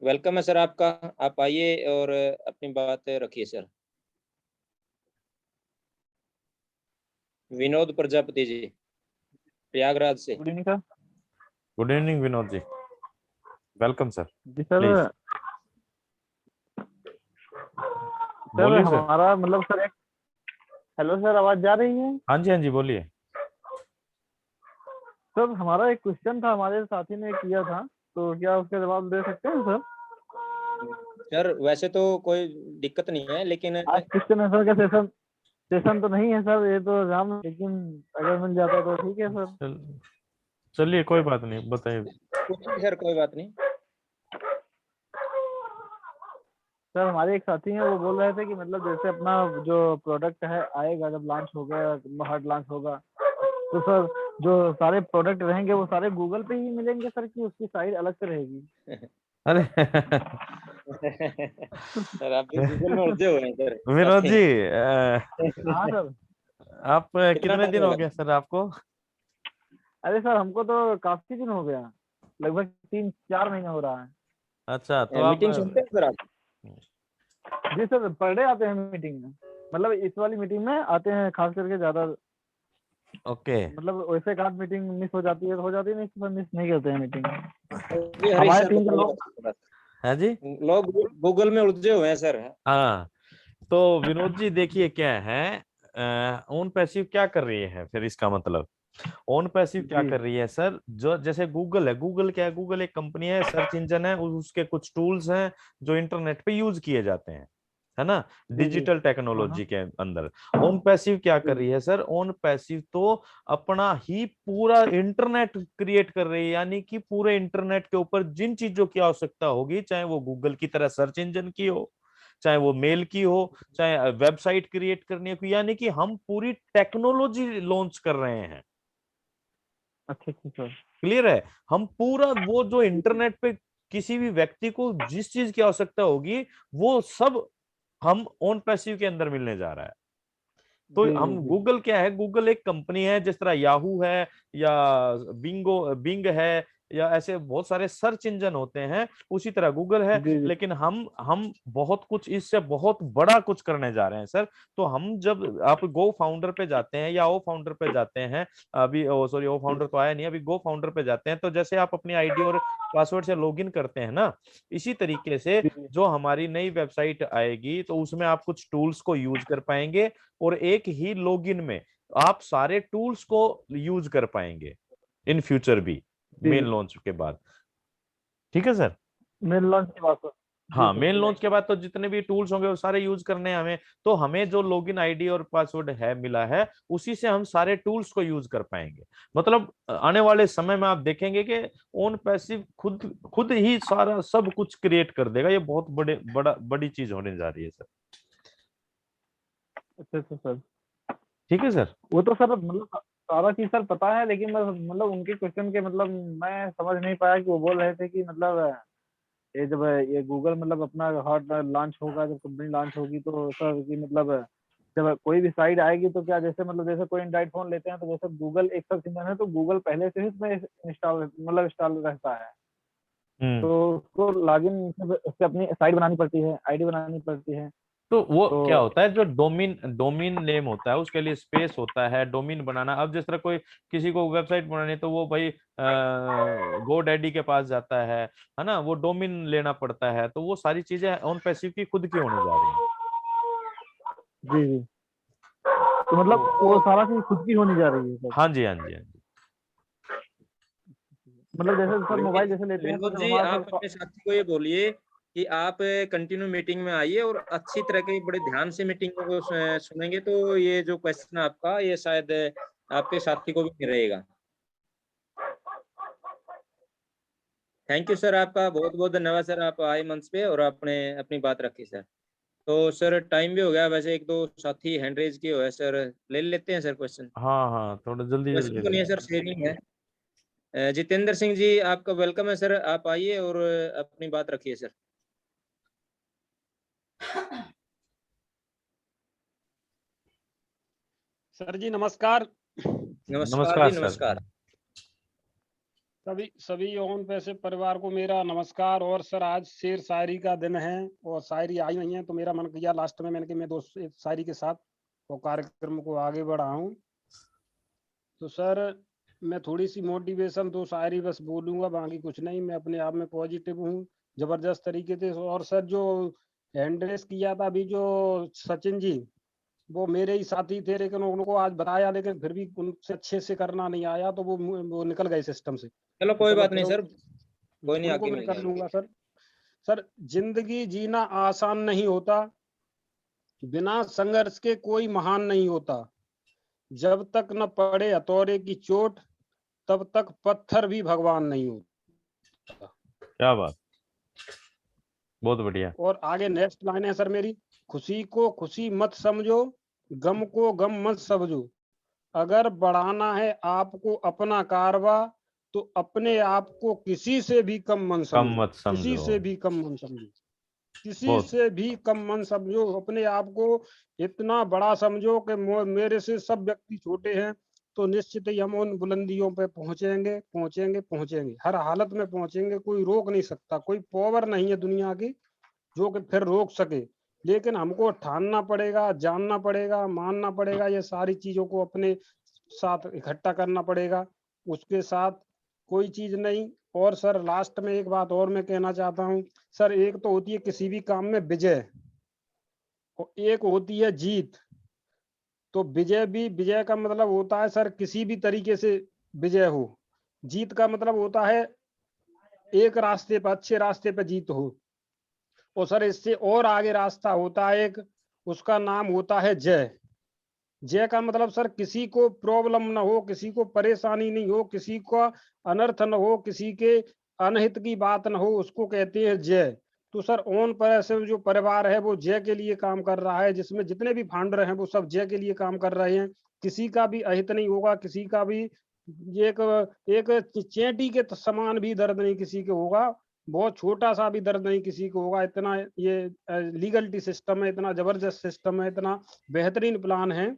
वेलकम है सर आपका, आप आइए और अपनी बात रखिए सर। विनोद प्रजापति जी, प्रयागराज से। Good evening sir. Good evening Vinod ji, welcome sir. जी सर। प्लीज सर बोलिए सर। हमारा मतलब सर एक, हेलो सर, आवाज जा रही है? हाँ जी, हाँ जी, बोलिए। सर हमारा एक क्वेश्चन था, हमारे साथी ने किया था, तो क्या उसका जवाब दे सकते हैं सर? सर वैसे तो कोई दिक्कत नहीं है, लेकिन आज क्वेश्चन आंसर का सेशन तो नहीं है सर, ये तो एग्जाम, लेकिन अगर मिल जाता तो ठीक है सर। चलिए कोई बात नहीं, बताइए। कुछ नहीं सर, कोई बात नहीं। सर हमारे एक साथी हैं, वो बोल रहे थे कि मतलब जैसे अपना जो प्रोडक्ट है आएगा, जब लॉन्च होगा, हार्ड लॉन्च होगा, तो सर जो सारे प्रोडक्ट रहेंगे वो सारे गूगल पे ही मिलेंगे सर, कि उसकी साइट अलग से रहेगी? अरे सर आप भी गूगल में उलझे हुए हैं सर। विनोद जी, हाँ सर। आप कितने दिन हो गया सर आपको? अरे सर हमको तो काफी दिन हो गया, लगभग 3-4 महीने हो रहा है। अच्छा, तो आप मीटिंग सुनते हैं सर आप? जी सर, पर डे आते हैं मीटिंग में, मतलब इस वाली मीटिंग में आते हैं खास करके ज्यादा। ओके। मतलब वैसे एक आध मीटिंग मिस हो जाती है तो हो जाती है, नहीं तो मिस नहीं करते हैं मीटिंग। जी हरीश हमारे सर टीम के बताइए लोग थोड़ा सा। है जी। लोग गूगल में उलझे हुए हैं सर। हाँ, तो विनोद जी देखिए क्या है, ओन पैसिव क्या कर रही है फिर, इसका मतलब ओन पैसिव क्या जी। कर रही है सर, जो जैसे गूगल है, गूगल क्या है, गूगल एक कंपनी है, सर्च इंजन है, उसके कुछ टूल्स हैं जो इंटरनेट पे यूज किए जाते हैं, है ना, जी। डिजिटल हाँ टेक्नोलॉजी के अंदर। ओन पैसिव क्या कर रही है सर, ओन पैसिव तो अपना ही पूरा इंटरनेट क्रिएट कर रही है, यानी कि पूरे इंटरनेट के ऊपर जिन चीजों की आवश्यकता होगी, चाहे वो गूगल की तरह सर्च इंजन की हो, चाहे वो मेल की हो, चाहे वेबसाइट क्रिएट करनी हो, यानी कि हम पूरी टेक्नोलॉजी लॉन्च कर रहे हैं। अच्छा सर। क्लियर है, हम पूरा वो जो इंटरनेट पे किसी भी व्यक्ति को जिस चीज की आवश्यकता होगी वो सब हम ओन पैसिव के अंदर मिलने जा रहा है। तो हम गूगल क्या है, गूगल एक कंपनी है, जिस तरह याहू है या बिंग है या ऐसे बहुत सारे सर्च इंजन होते हैं, उसी तरह गूगल है। लेकिन हम बहुत कुछ इससे बहुत बड़ा कुछ करने जा रहे हैं सर। तो हम जब आप गो फाउंडर पे जाते हैं या ओ फाउंडर पे जाते हैं, अभी सॉरी ओ फाउंडर तो आया नहीं, अभी गो फाउंडर पे जाते हैं, तो जैसे आप अपनी आईडी और पासवर्ड से लॉगिन करते हैं ना, इसी तरीके से जो हमारी नई वेबसाइट आएगी तो उसमें आप कुछ टूल्स को यूज कर पाएंगे और एक ही लॉगिन में आप सारे टूल्स को यूज कर पाएंगे इन फ्यूचर भी, मेन लॉन्च के बाद। ठीक है सर, मेन लॉन्च के बाद। हाँ, मेन लॉन्च के बाद तो जितने भी टूल्स होंगे वो सारे यूज करने हैं हमें, तो हमें जो लॉगिन आईडी और पासवर्ड है मिला है उसी से हम सारे टूल्स को यूज कर पाएंगे। मतलब आने वाले समय में आप देखेंगे कि ओन पैसिव खुद खुद ही सारा सब कुछ क्रिएट कर देगा। ये बहुत बड़ी चीज होने जा रही है सर। अच्छा सर। ठीक है सर, वो तो सर मतलब सारा चीज सर पता है, लेकिन मैं मतलब उनके क्वेश्चन के मतलब मैं समझ नहीं पाया कि वो बोल रहे थे कि मतलब ये जब ये गूगल मतलब अपना हॉट लॉन्च होगा, जब कंपनी लॉन्च होगी तो सर कि मतलब जब कोई भी साइट आएगी तो क्या, जैसे मतलब जैसे कोई एंड्रॉइड फोन लेते हैं तो जैसे गूगल एक सर्च इंजन है तो गूगल पहले से ही इसमें इंस्टॉल रहता है, तो उसको लॉगिन उससे अपनी साइट बनानी पड़ती है, आईडी बनानी पड़ती है। तो वो क्या होता है, जो डोमेन नेम होता है उसके लिए स्पेस होता है, डोमेन बनाना। अब जिस तरह कोई किसी को वेबसाइट बनानी तो वो भाई गो डैडी के पास जाता है ना, वो डोमेन लेना पड़ता है। तो वो सारी चीजें ऑन पैसिव की खुद की होने जा रही हैं। जी। तो मतलब वो सारा चीज खुद की होने जा रही है सर। हाँ जी, हाँ जी, हाँ जी। मतलब जैसे सर मोबाइल जैसे लेते हैं तो विनोद जब जी, हमारा आप अपने साथी को ये बोलिए कि आप कंटिन्यू मीटिंग में आइए और अच्छी तरह के बड़े ध्यान से मीटिंग को सुनेंगे तो ये जो क्वेश्चन आपका ये शायद आपके साथी को भी नहीं रहेगा। थैंक यू सर, आपका बहुत बहुत धन्यवाद सर, आप आए मंच पे और आपने अपनी बात रखी सर। तो सर टाइम भी हो गया, वैसे एक दो साथी हैंड रेज किए हुए सर, ले लेते हैं सर क्वेश्चन। हाँ हाँ, थोड़ा जल्दी क्वेश्चन तो नहीं है जल्दी। सर, शेयरिंग है। जितेंद्र सिंह जी आपका वेलकम है सर, आप आइए और अपनी बात रखिए सर। सर जी नमस्कार। नमस्कार नमस्कार जी, सर। नमस्कार। सभी ओन पैसे परिवार को मेरा नमस्कार। और सर आज शेर शायरी का दिन है और शायरी आई नहीं है तो मेरा मन किया लास्ट में मैंने कि मैं दोस्त एक शायरी के साथ वो कार्यक्रम को आगे बढ़ाऊं। तो सर मैं थोड़ी सी मोटिवेशन तो शायरी बस बोलूंगा, बाकी कुछ नहीं। मैं अपने आप में पॉजिटिव हूँ जबरदस्त तरीके से। और सर जो हैंडरेस किया था अभी जो सचिन जी, वो मेरे ही साथी थे लेकिन उनको आज बताया लेकिन फिर भी उनसे अच्छे से करना नहीं आया तो वो निकल गए सिस्टम से। चलो कोई बात फिर नहीं सर, कोई नहीं, उनको आगे मैं मिल कर जाएगा। लूंगा सर। सर जिंदगी जीना आसान नहीं होता, बिना संघर्ष के कोई महान नहीं होता। जब तक न पड़े हथौड़े की चोट तब तक पत्थर भी भगवान नहीं होता। क्या बात, बहुत बढ़िया। और आगे नेक्स्ट लाइन है सर मेरी, खुशी को खुशी मत समझो, गम को गम मत समझो। अगर बढ़ाना है आपको अपना कारवा तो अपने आप को किसी से भी कम मन कम समझो, मत किसी समझो। से भी कम मन समझो, किसी बहुत से भी कम मन समझो। अपने आप को इतना बड़ा समझो कि मेरे से सब व्यक्ति छोटे हैं तो निश्चित ही हम उन बुलंदियों पे पहुंचेंगे पहुंचेंगे पहुंचेंगे, हर हालत में पहुंचेंगे। कोई रोक नहीं सकता, कोई पावर नहीं है दुनिया की जो कि फिर रोक सके। लेकिन हमको ठानना पड़ेगा, जानना पड़ेगा, मानना पड़ेगा, ये सारी चीजों को अपने साथ इकट्ठा करना पड़ेगा। उसके साथ कोई चीज नहीं। और सर लास्ट में एक बात और मैं कहना चाहता हूँ सर, एक तो होती है किसी भी काम में विजय और एक होती है जीत। तो विजय का मतलब होता है सर किसी भी तरीके से विजय हो। जीत का मतलब होता है एक रास्ते पर, अच्छे रास्ते पर जीत हो। और सर इससे और आगे रास्ता होता है एक, उसका नाम होता है जय। जय का मतलब सर किसी को प्रॉब्लम ना हो, किसी को परेशानी नहीं हो, किसी को अनर्थ न हो, किसी के अनहित की बात न हो, उसको कहते हैं जय। तो सर ओन पर से जो परिवार है वो जय के लिए काम कर रहा है, जिसमें जितने भी फाउंडर हैं वो सब जय के लिए काम कर रहे हैं। किसी का भी अहित नहीं होगा, किसी का भी एक चेंटी के समान भी दर्द नहीं किसी के होगा, बहुत छोटा सा भी दर्द नहीं किसी को होगा। इतना ये लीगलिटी सिस्टम है, इतना जबरदस्त सिस्टम है, इतना बेहतरीन प्लान है।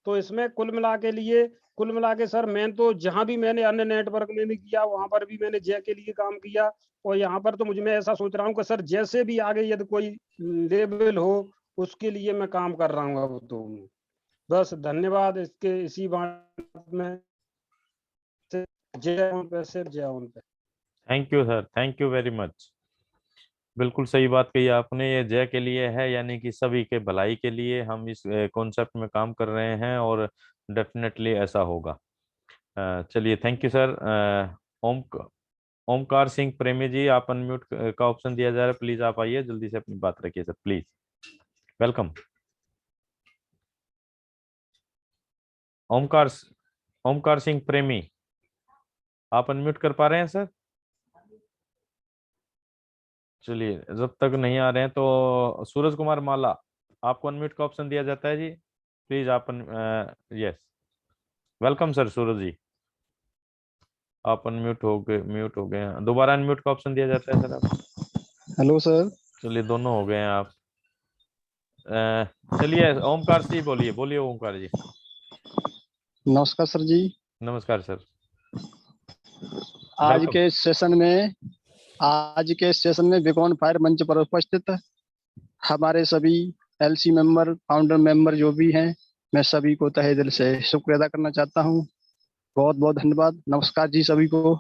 तो इसमें कुल मिला के सर मैं तो जहां भी मैंने अन्य नेटवर्क में भी किया वहां पर भी मैंने जय के लिए काम किया। और यहाँ पर तो मैं ऐसा सोच रहा हूँ कि सर जैसे भी आगे यदि कोई लेवल हो उसके लिए मैं काम कर रहा हूँ। अब तो बस धन्यवाद। इसके इसी बात में जय उन पे सर, जय उन पे। Thank you sir, thank you very much. बिल्कुल सही बात कही आपने, ये जय के लिए है, यानी कि सभी के भलाई के लिए हम इस कॉन्सेप्ट में काम कर रहे हैं और डेफिनेटली ऐसा होगा। चलिए, thank you sir. Omkar Singh प्रेमी जी, आप अनम्यूट का ऑप्शन दिया जा रहा है, प्लीज आप आइए, जल्दी से अपनी बात रखिए sir, please. Welcome. Omkar Singh प्रेमी, आप अनम्यूट कर पा रहे हैं सर? चलिए, जब तक नहीं आ रहे हैं तो सूरज कुमार माला, आपको अनम्यूट का ऑप्शन दिया जाता है जी, प्लीज आप यस, वेलकम सर सूरज जी, आप अनम्यूट हो गए, म्यूट हो गए हैं, दोबारा अनम्यूट का ऑप्शन दिया जाता है सर आप। Hello sir. चलिए, दोनों हो गए हैं आप। चलिए ओमकार जी बोलिए, बोलिए ओमकार जी। नमस्कार सर जी। नमस्कार सर। आज के सेशन में बिकॉन फायर मंच पर उपस्थित हमारे सभी एलसी मेंबर, फाउंडर मेंबर जो भी हैं, मैं सभी को तहे दिल से शुक्रिया अदा करना चाहता हूं। बहुत बहुत धन्यवाद। नमस्कार जी सभी को।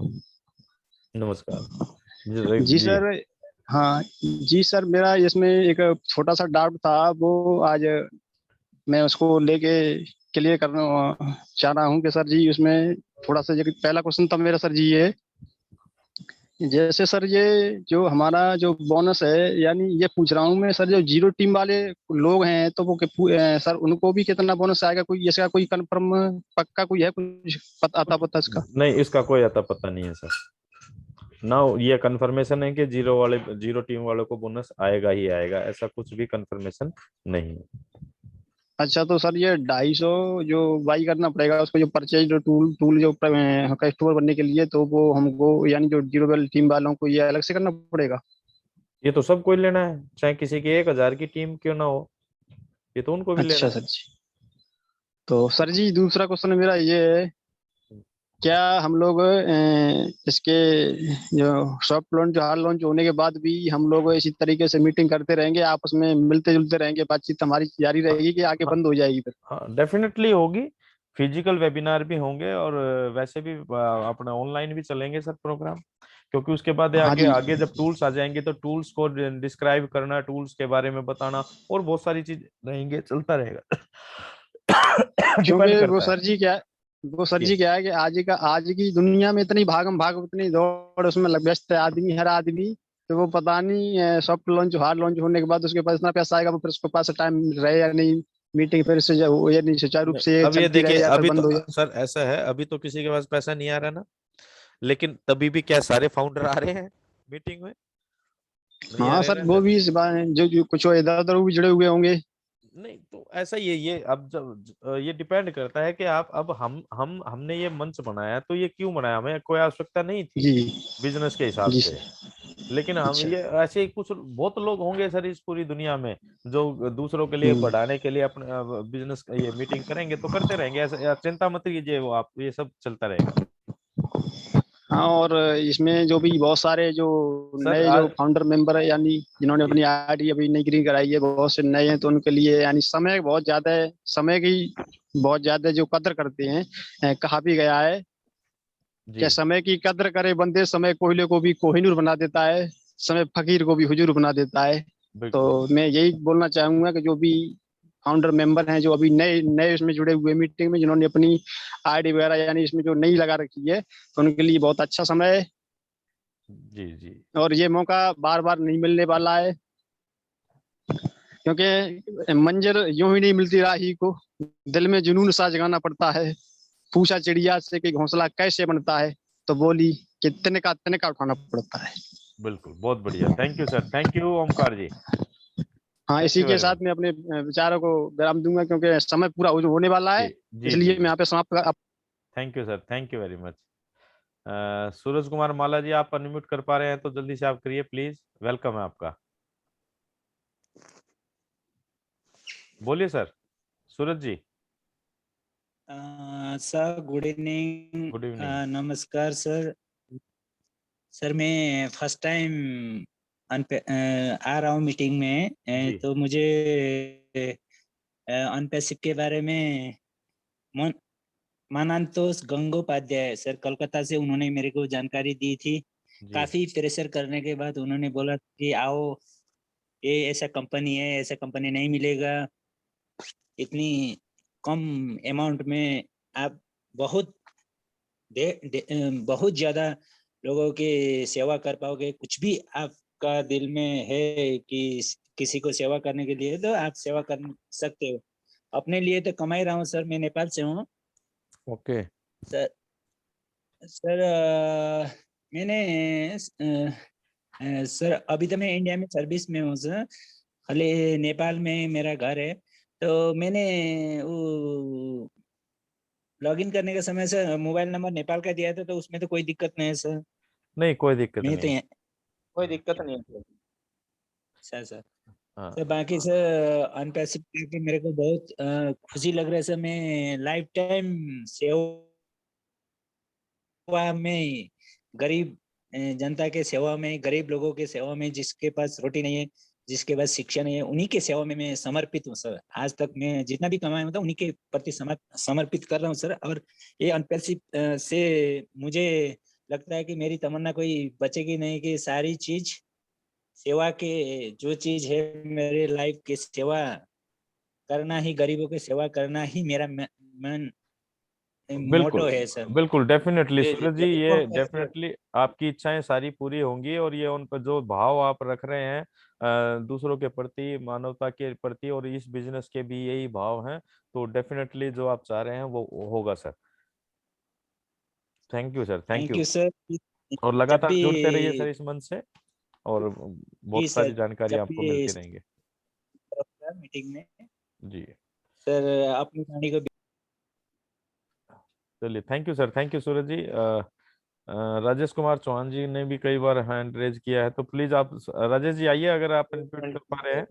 नमस्कार जी सर। हाँ जी सर, मेरा इसमें एक छोटा सा डाउट था, वो आज मैं उसको लेके क्लियर करना चाह रहा हूँ कि सर जी उसमें थोड़ा सा पहला क्वेश्चन था मेरा सर जी, ये जैसे सर ये जो हमारा जो बोनस है, यानी ये पूछ रहा हूँ मैं सर, जो जीरो टीम वाले लोग हैं तो वो सर उनको भी कितना बोनस आएगा? कोई इसका कोई कंफर्म पक्का कोई है, कुछ पता इसका? नहीं, इसका कोई अता पता नहीं है सर ना। ये कंफर्मेशन है कि जीरो टीम वालों को बोनस आएगा ही आएगा, ऐसा कुछ भी कंफर्मेशन नहीं है। अच्छा, तो सर ये 250 जो बाई करना पड़ेगा उसको, जो परचेज जो टूल जो कस्टमर बनने के लिए, तो वो हमको यानी जो जीरो वाली टीम वालों को ये अलग से करना पड़ेगा? ये तो सबको ही लेना है, चाहे किसी की 1000 की टीम क्यों ना हो, ये तो उनको भी लेना है। सर जी। तो सर जी दूसरा क्वेश्चन मेरा ये है, क्या हम लोग इसके जो सॉफ्ट लॉन्च, जो हार्ड लॉन्च होने के बाद भी हम लोग इसी तरीके से मीटिंग करते रहेंगे, आपस में मिलते जुलते रहेंगे, बातचीत हमारी जारी रहेगी कि आगे बंद हो जाएगी फिर? हाँ, डेफिनेटली होगी। फिजिकल वेबिनार भी होंगे और वैसे भी अपना ऑनलाइन भी चलेंगे सर प्रोग्राम, क्योंकि उसके बाद आगे जब टूल्स आ जाएंगे तो टूल्स को डिस्क्राइब करना, टूल्स के बारे में बताना और बहुत सारी चीज रहेंगे, चलता रहेगा। क्योंकि वो सर जी क्या है कि आज की दुनिया में इतनी भागम भाग, इतनी दौड़ उसमें व्यस्त है आदमी, हर आदमी, तो वो पता नहीं सॉफ्ट लॉन्च हार्ड लॉन्च होने के बाद उसके पास इतना पैसा आएगा, वो फिर उसके पास टाइम रहे या नहीं, मीटिंग फिर से या नहीं सुचारू रूप से अब ये चलती रहे देखिए, या फिर अभी बंद हो तो जाए? सर ऐसा है, अभी तो किसी के पास पैसा नहीं आ रहा ना, लेकिन तभी भी क्या सारे फाउंडर आ रहे हैं मीटिंग में? हाँ सर, वो भी जो कुछ इधर उधर भी जुड़े हुए होंगे। नहीं तो ऐसा ये अब जब ये डिपेंड करता है कि आप, अब हमने ये मंच बनाया तो ये क्यों बनाया, हमें कोई आवश्यकता नहीं थी बिजनेस के हिसाब से, लेकिन हम ये ऐसे कुछ बहुत लोग होंगे सर इस पूरी दुनिया में जो दूसरों के लिए बढ़ाने के लिए अपने बिजनेस ये मीटिंग करेंगे, तो करते रहेंगे, ऐसा चिंता मत कीजिए, वो आप ये सब चलता रहेगा। हाँ, और इसमें जो भी बहुत सारे जो सर, नए जो फाउंडर मेंबर है, यानी जिन्होंने अपनी आईडी अभी नई ग्रीन कराई है, बहुत से नए हैं, तो उनके लिए यानी समय बहुत ज्यादा है, समय की बहुत ज्यादा जो कदर करते हैं। कहा भी गया है कि समय की कदर करे बंदे, समय कोयले को भी कोहिनूर बना देता है, समय फकीर को भी हुजूर बना देता है। तो मैं यही बोलना चाहूंगा कि जो भी फाउंडर मेंबर हैं, जो अभी नए नए इसमें जुड़े हुए मीटिंग में, जिन्होंने अपनी आईडी वगैरह यानी इसमें जो नई लगा रखी है, तो उनके लिए बहुत अच्छा समय है। जी जी। और ये मौका बार बार नहीं मिलने वाला है, क्योंकि मंजर यूं ही नहीं मिलती राही को, दिल में जुनून सा जगाना पड़ता है। पूछा चिड़िया से कि घोंसला कैसे बनता है, तो बोली कि तिनका तिनका उठाना पड़ता है। बिल्कुल, बहुत बढ़िया। Thank you sir, thank you Omkar ji. हाँ, इसी के साथ मैं अपने विचारों को विराम दूंगा, क्योंकि समय पूरा होने वाला है, इसलिए मैं यहाँ पे समाप्त कर। Thank you sir, thank you very much. Suraj Kumar Mala ji, आप अनम्यूट कर पा रहे हैं तो जल्दी से आप करिए प्लीज, वेलकम है आपका। बोलिए sir, Suraj ji. Sir good evening. Good evening. नमस्कार सर। सर मैं फर्स्ट टाइम आ रहा हूँ मीटिंग में, तो मुझे अनपैसिव के बारे में मानांतोष गंगोपाध्याय सर कोलकाता से, उन्होंने मेरे को जानकारी दी थी। काफी प्रेशर करने के बाद उन्होंने बोला कि आओ, ये ऐसा कंपनी है, ऐसा कंपनी नहीं मिलेगा, इतनी कम अमाउंट में आप बहुत बहुत ज्यादा लोगों की सेवा कर पाओगे। कुछ भी आपका दिल में है कि किसी को सेवा करने के लिए, तो आप सेवा कर सकते हो। अपने लिए तो कमा ही रहा हूँ सर, मैं नेपाल से हूँ। ओके सर मैंने सर अभी तो मैं इंडिया में सर्विस में हूँ सर, खाली नेपाल में मेरा घर है। तो मैंने वो लॉगिन करने के समय से मोबाइल नंबर नेपाल का दिया था, तो उसमें तो कोई दिक्कत नहीं है सर? नहीं, कोई दिक्कत मैं नहीं। तो कोई दिक्कत नहीं है सर। हाँ। तो बाकी सर अनपैसिव करके मेरे को बहुत खुशी लग रहा है सर। मैं लाइफ टाइम सेवा में, गरीब जनता के सेवा में, गरीब लोगों के सेवा में, जिसके पास रोटी नहीं है, जिसके पास शिक्षा नहीं है, उन्हीं के सेवा में मैं समर्पित हूँ सर। आज तक मैं जितना भी कमाया हूँ उन्हीं के प्रति समर्पित कर रहा हूँ सर। और ये अनपैसिव से मुझे लगता है कि मेरी तमन्ना कोई बचेगी नहीं, कि सारी चीज सेवा के, जो चीज है मेरे लाइफ की सेवा करना ही, गरीबों की सेवा करना ही मेरा मन मोटो है सर। बिल्कुल डेफिनेटली जी, सूरज जी, ये डेफिनेटली आपकी इच्छाएं सारी पूरी होंगी, और ये उन पर जो भाव आप रख रहे हैं दूसरों के प्रति, मानवता के प्रति, और इस बिजनेस के भी यही भाव हैं, तो डेफिनेटली जो आप चाह रहे हैं वो होगा sir. Thank you sir, thank you sir. और लगातार जुड़ते रहिए सर इस मंच से, और बहुत सर, सारी जानकारी जब आपको भी मिलती रहेंगी मीटिंग में जी सर अपनी वाणी को। चलिए, thank you sir, thank you Suraj ji. Rajesh Kumar Chauhan ji ने भी कई बार हैंड रेज किया है, तो प्लीज आप राजेश जी आइए अगर आप इनपुट कर पा रहे हैं,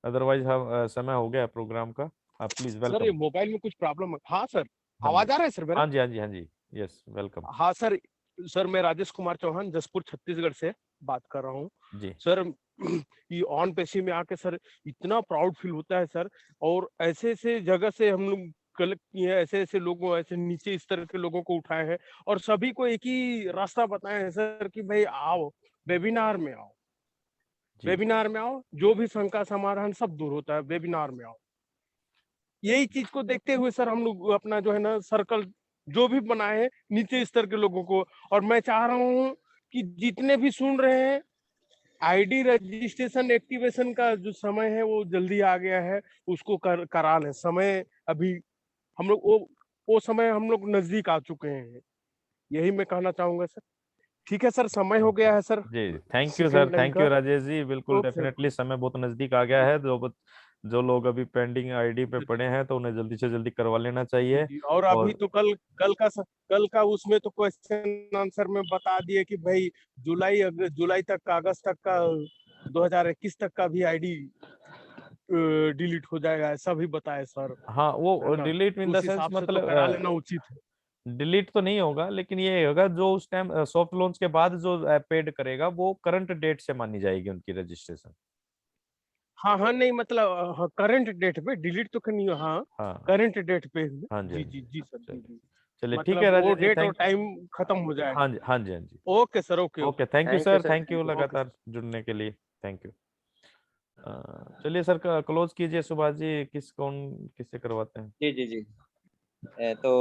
अदरवाइज हम समय हो गया प्रोग्राम का, आप प्लीज सर ये वेलकम। मोबाइल में कुछ प्रॉब्लम है। हाँ सर, हाँ आवाज जी, आ रहा है सर मेरा? हाँ जी, हाँ जी, हाँ जी, यस वेलकम। हाँ सर, सर मैं राजेश कुमार चौहान जसपुर छत्तीसगढ़ से बात कर रहा हूँ जी सर। ये ऑन पेशी में आके सर इतना प्राउड फील होता है सर, और ऐसे ऐसे जगह से हम लोग कलेक्ट किए हैं, ऐसे ऐसे लोगों, ऐसे नीचे इस तरह के लोगों को उठाए हैं, और सभी को एक ही रास्ता बताए हैं सर कि भाई आओ वेबिनार में आओ, वेबिनार में आओ, जो भी शंका समाधान सब दूर होता है, वेबिनार में आओ। यही चीज को देखते हुए सर हम लोग अपना जो है ना सर्कल जो भी बनाए हैं नीचे स्तर के लोगों को, और मैं चाह रहा हूँ कि जितने भी सुन रहे हैं, आईडी रजिस्ट्रेशन एक्टिवेशन का जो समय है वो जल्दी आ गया है, उसको करा लें। समय अभी हम लोग वो समय हम लोग नजदीक आ चुके हैं, यही मैं कहना चाहूंगा सर। ठीक है सर, समय हो गया है सर जी, thank you sir, second line thank का। यू राजेश जी, बिल्कुल ओके। डेफिनेटली समय बहुत नजदीक आ गया है, जो लोग अभी पेंडिंग आईडी पे पड़े हैं तो उन्हें जल्दी से जल्दी करवा लेना चाहिए। और अभी तो कल का उसमें तो क्वेश्चन आंसर में बता दिए कि भाई जुलाई तक का, अगस्त तक का, 2021 तक का भी आईडी डिलीट हो जाएगा, ऐसा भी बताए सर। हाँ, वो है ना? डिलीट इन द उस सेंस हिसाब से तो मतलब करा लेना उचित है। डिलीट तो नहीं होगा, लेकिन ये होगा जो उस टाइम सॉफ्ट लॉन्च के बाद जो पेड करेगा वो करंट डेट से मानी जाएगी उनकी रजिस्ट्रेशन। हाँ हाँ, नहीं मतलब करंट डेट पे डिलीट तो नहीं, हाँ हाँ करंट डेट पे। हाँ जी, जी जी जी सर, जी जी। चलिए ठीक है मतलब वो राजेश जी, डेट और थैंक। टाइम खत्म हो जाए। हाँ जी हाँ जी हाँ जी। Okay sir, okay okay, thank you sir, thank you okay. लगातार जुड़ने के लिए, थैंक यू। चलिए सर क्लोज कीजिए सुभाष जी, किससे करवाते हैं? जी जी जी। तो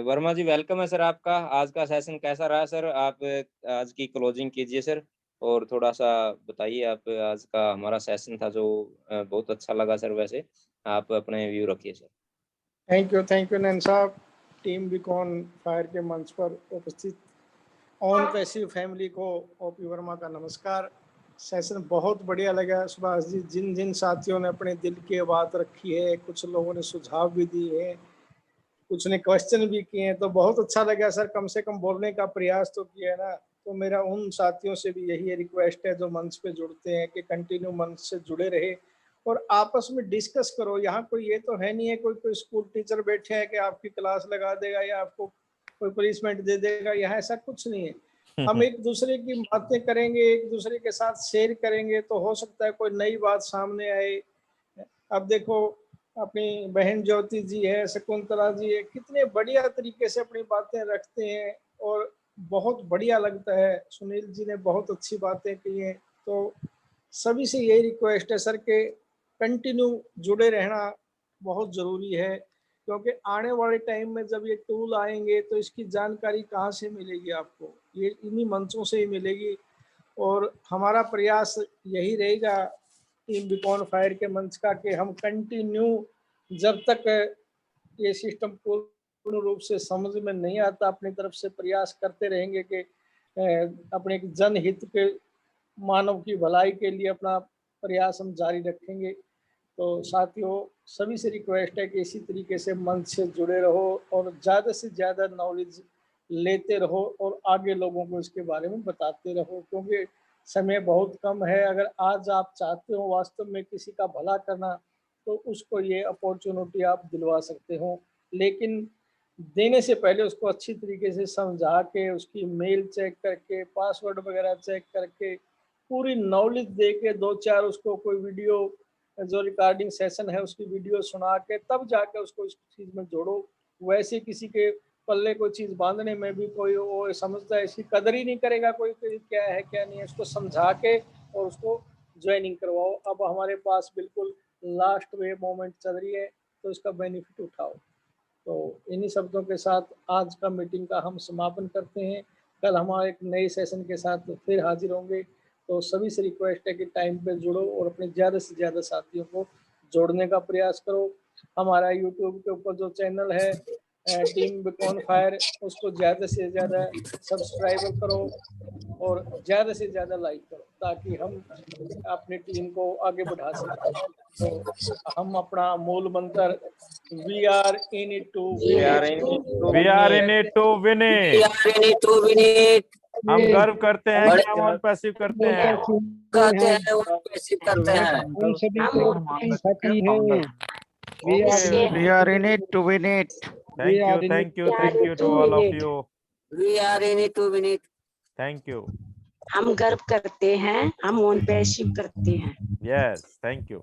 वर्मा जी वेलकम है सर आपका। आज का सेशन कैसा रहा सर? आप आज की क्लोजिंग कीजिए सर, और थोड़ा सा बताइए आप। आज का हमारा सेशन था जो बहुत अच्छा लगा सर। वैसे आप अपने व्यू रखिए सर। थैंक यू नैन साहब। टीम बीकॉन फायर के मंच पर उपस्थित ऑन पैसिव फैमिली को ओपी वर्मा का नमस्कार। सेशन बहुत बढ़िया लगा सुभाष जी। जिन जिन साथियों ने अपने दिल की बात रखी है, कुछ लोगों ने सुझाव भी दिए हैं, कुछ ने क्वेश्चन भी किए हैं, तो बहुत अच्छा लगा सर। कम से कम बोलने का प्रयास तो किया है ना। तो मेरा उन साथियों से भी यही रिक्वेस्ट है जो मंच पे जुड़ते हैं कि कंटिन्यू मंच से जुड़े रहे और आपस में डिस्कस करो। यहाँ कोई ये तो है नहीं है कोई स्कूल टीचर बैठे हैं कि आपकी क्लास लगा देगा या आपको कोई पनिशमेंट दे देगा। यहाँ ऐसा कुछ नहीं है। हम एक दूसरे की बातें करेंगे, एक दूसरे के साथ शेयर करेंगे, तो हो सकता है कोई नई बात सामने आए। अब देखो अपनी बहन ज्योति जी है, शकुंतला जी है, कितने बढ़िया तरीके से अपनी बातें रखते हैं और बहुत बढ़िया लगता है। सुनील जी ने बहुत अच्छी बातें की हैं। तो सभी से यही रिक्वेस्ट है सर के कंटिन्यू जुड़े रहना बहुत ज़रूरी है, क्योंकि आने वाले टाइम में जब ये टूल आएंगे तो इसकी जानकारी कहाँ से मिलेगी आपको? ये इन्हीं मंचों से ही मिलेगी। और हमारा प्रयास यही रहेगा टीम बीकॉन फायर के मंच का कि हम कंटिन्यू जब तक ये सिस्टम पूर्ण रूप से समझ में नहीं आता अपनी तरफ से प्रयास करते रहेंगे कि अपने जनहित के मानव की भलाई के लिए अपना प्रयास हम जारी रखेंगे। तो साथियों सभी से रिक्वेस्ट है कि इसी तरीके से मंच से जुड़े रहो और ज़्यादा से ज़्यादा नॉलेज लेते रहो और आगे लोगों को इसके बारे में बताते रहो, क्योंकि समय बहुत कम है। अगर आज आप चाहते हो वास्तव में किसी का भला करना तो उसको ये अपॉर्चुनिटी आप दिलवा सकते हो, लेकिन देने से पहले उसको अच्छी तरीके से समझा के, उसकी मेल चेक करके, पासवर्ड वगैरह चेक करके, पूरी नॉलेज दे के, 2-4 उसको कोई वीडियो जो रिकॉर्डिंग सेशन है उसकी वीडियो सुना के तब जाके उसको इस चीज़ में जोड़ो। वैसे किसी के पल्ले कोई चीज़ बांधने में भी कोई वो समझता है, इसकी कदर ही नहीं करेगा कोई क्या है क्या नहीं है। उसको समझा के और उसको ज्वाइनिंग करवाओ। अब हमारे पास बिल्कुल लास्ट वे मोमेंट चल रही है, तो इसका बेनिफिट उठाओ। तो इन्हीं शब्दों के साथ आज का मीटिंग का हम समापन करते हैं। कल हमारे एक नए सेशन के साथ फिर हाजिर होंगे। तो सभी से रिक्वेस्ट है कि टाइम पे जुड़ो और अपने ज़्यादा से ज़्यादा साथियों को जोड़ने का प्रयास करो। हमारा यूट्यूब के ऊपर जो चैनल है टीम बीकॉन फायर, उसको ज़्यादा से ज़्यादा सब्सक्राइब करो और ज़्यादा से ज़्यादा लाइक करो, ताकि हम अपनी टीम को आगे बढ़ा सकें। तो हम अपना मूल मंत्र we are in it to win it. हम गर्व करते हैं कि हम ऑन पैसिव करते हैं। हम सभी को साथी हैं। We are in it to win it. Thank you to all of you. We are in it to win it. Thank you. हम गर्व करते हैं, हम ऑन पैसिव करते हैं। Yes, thank you.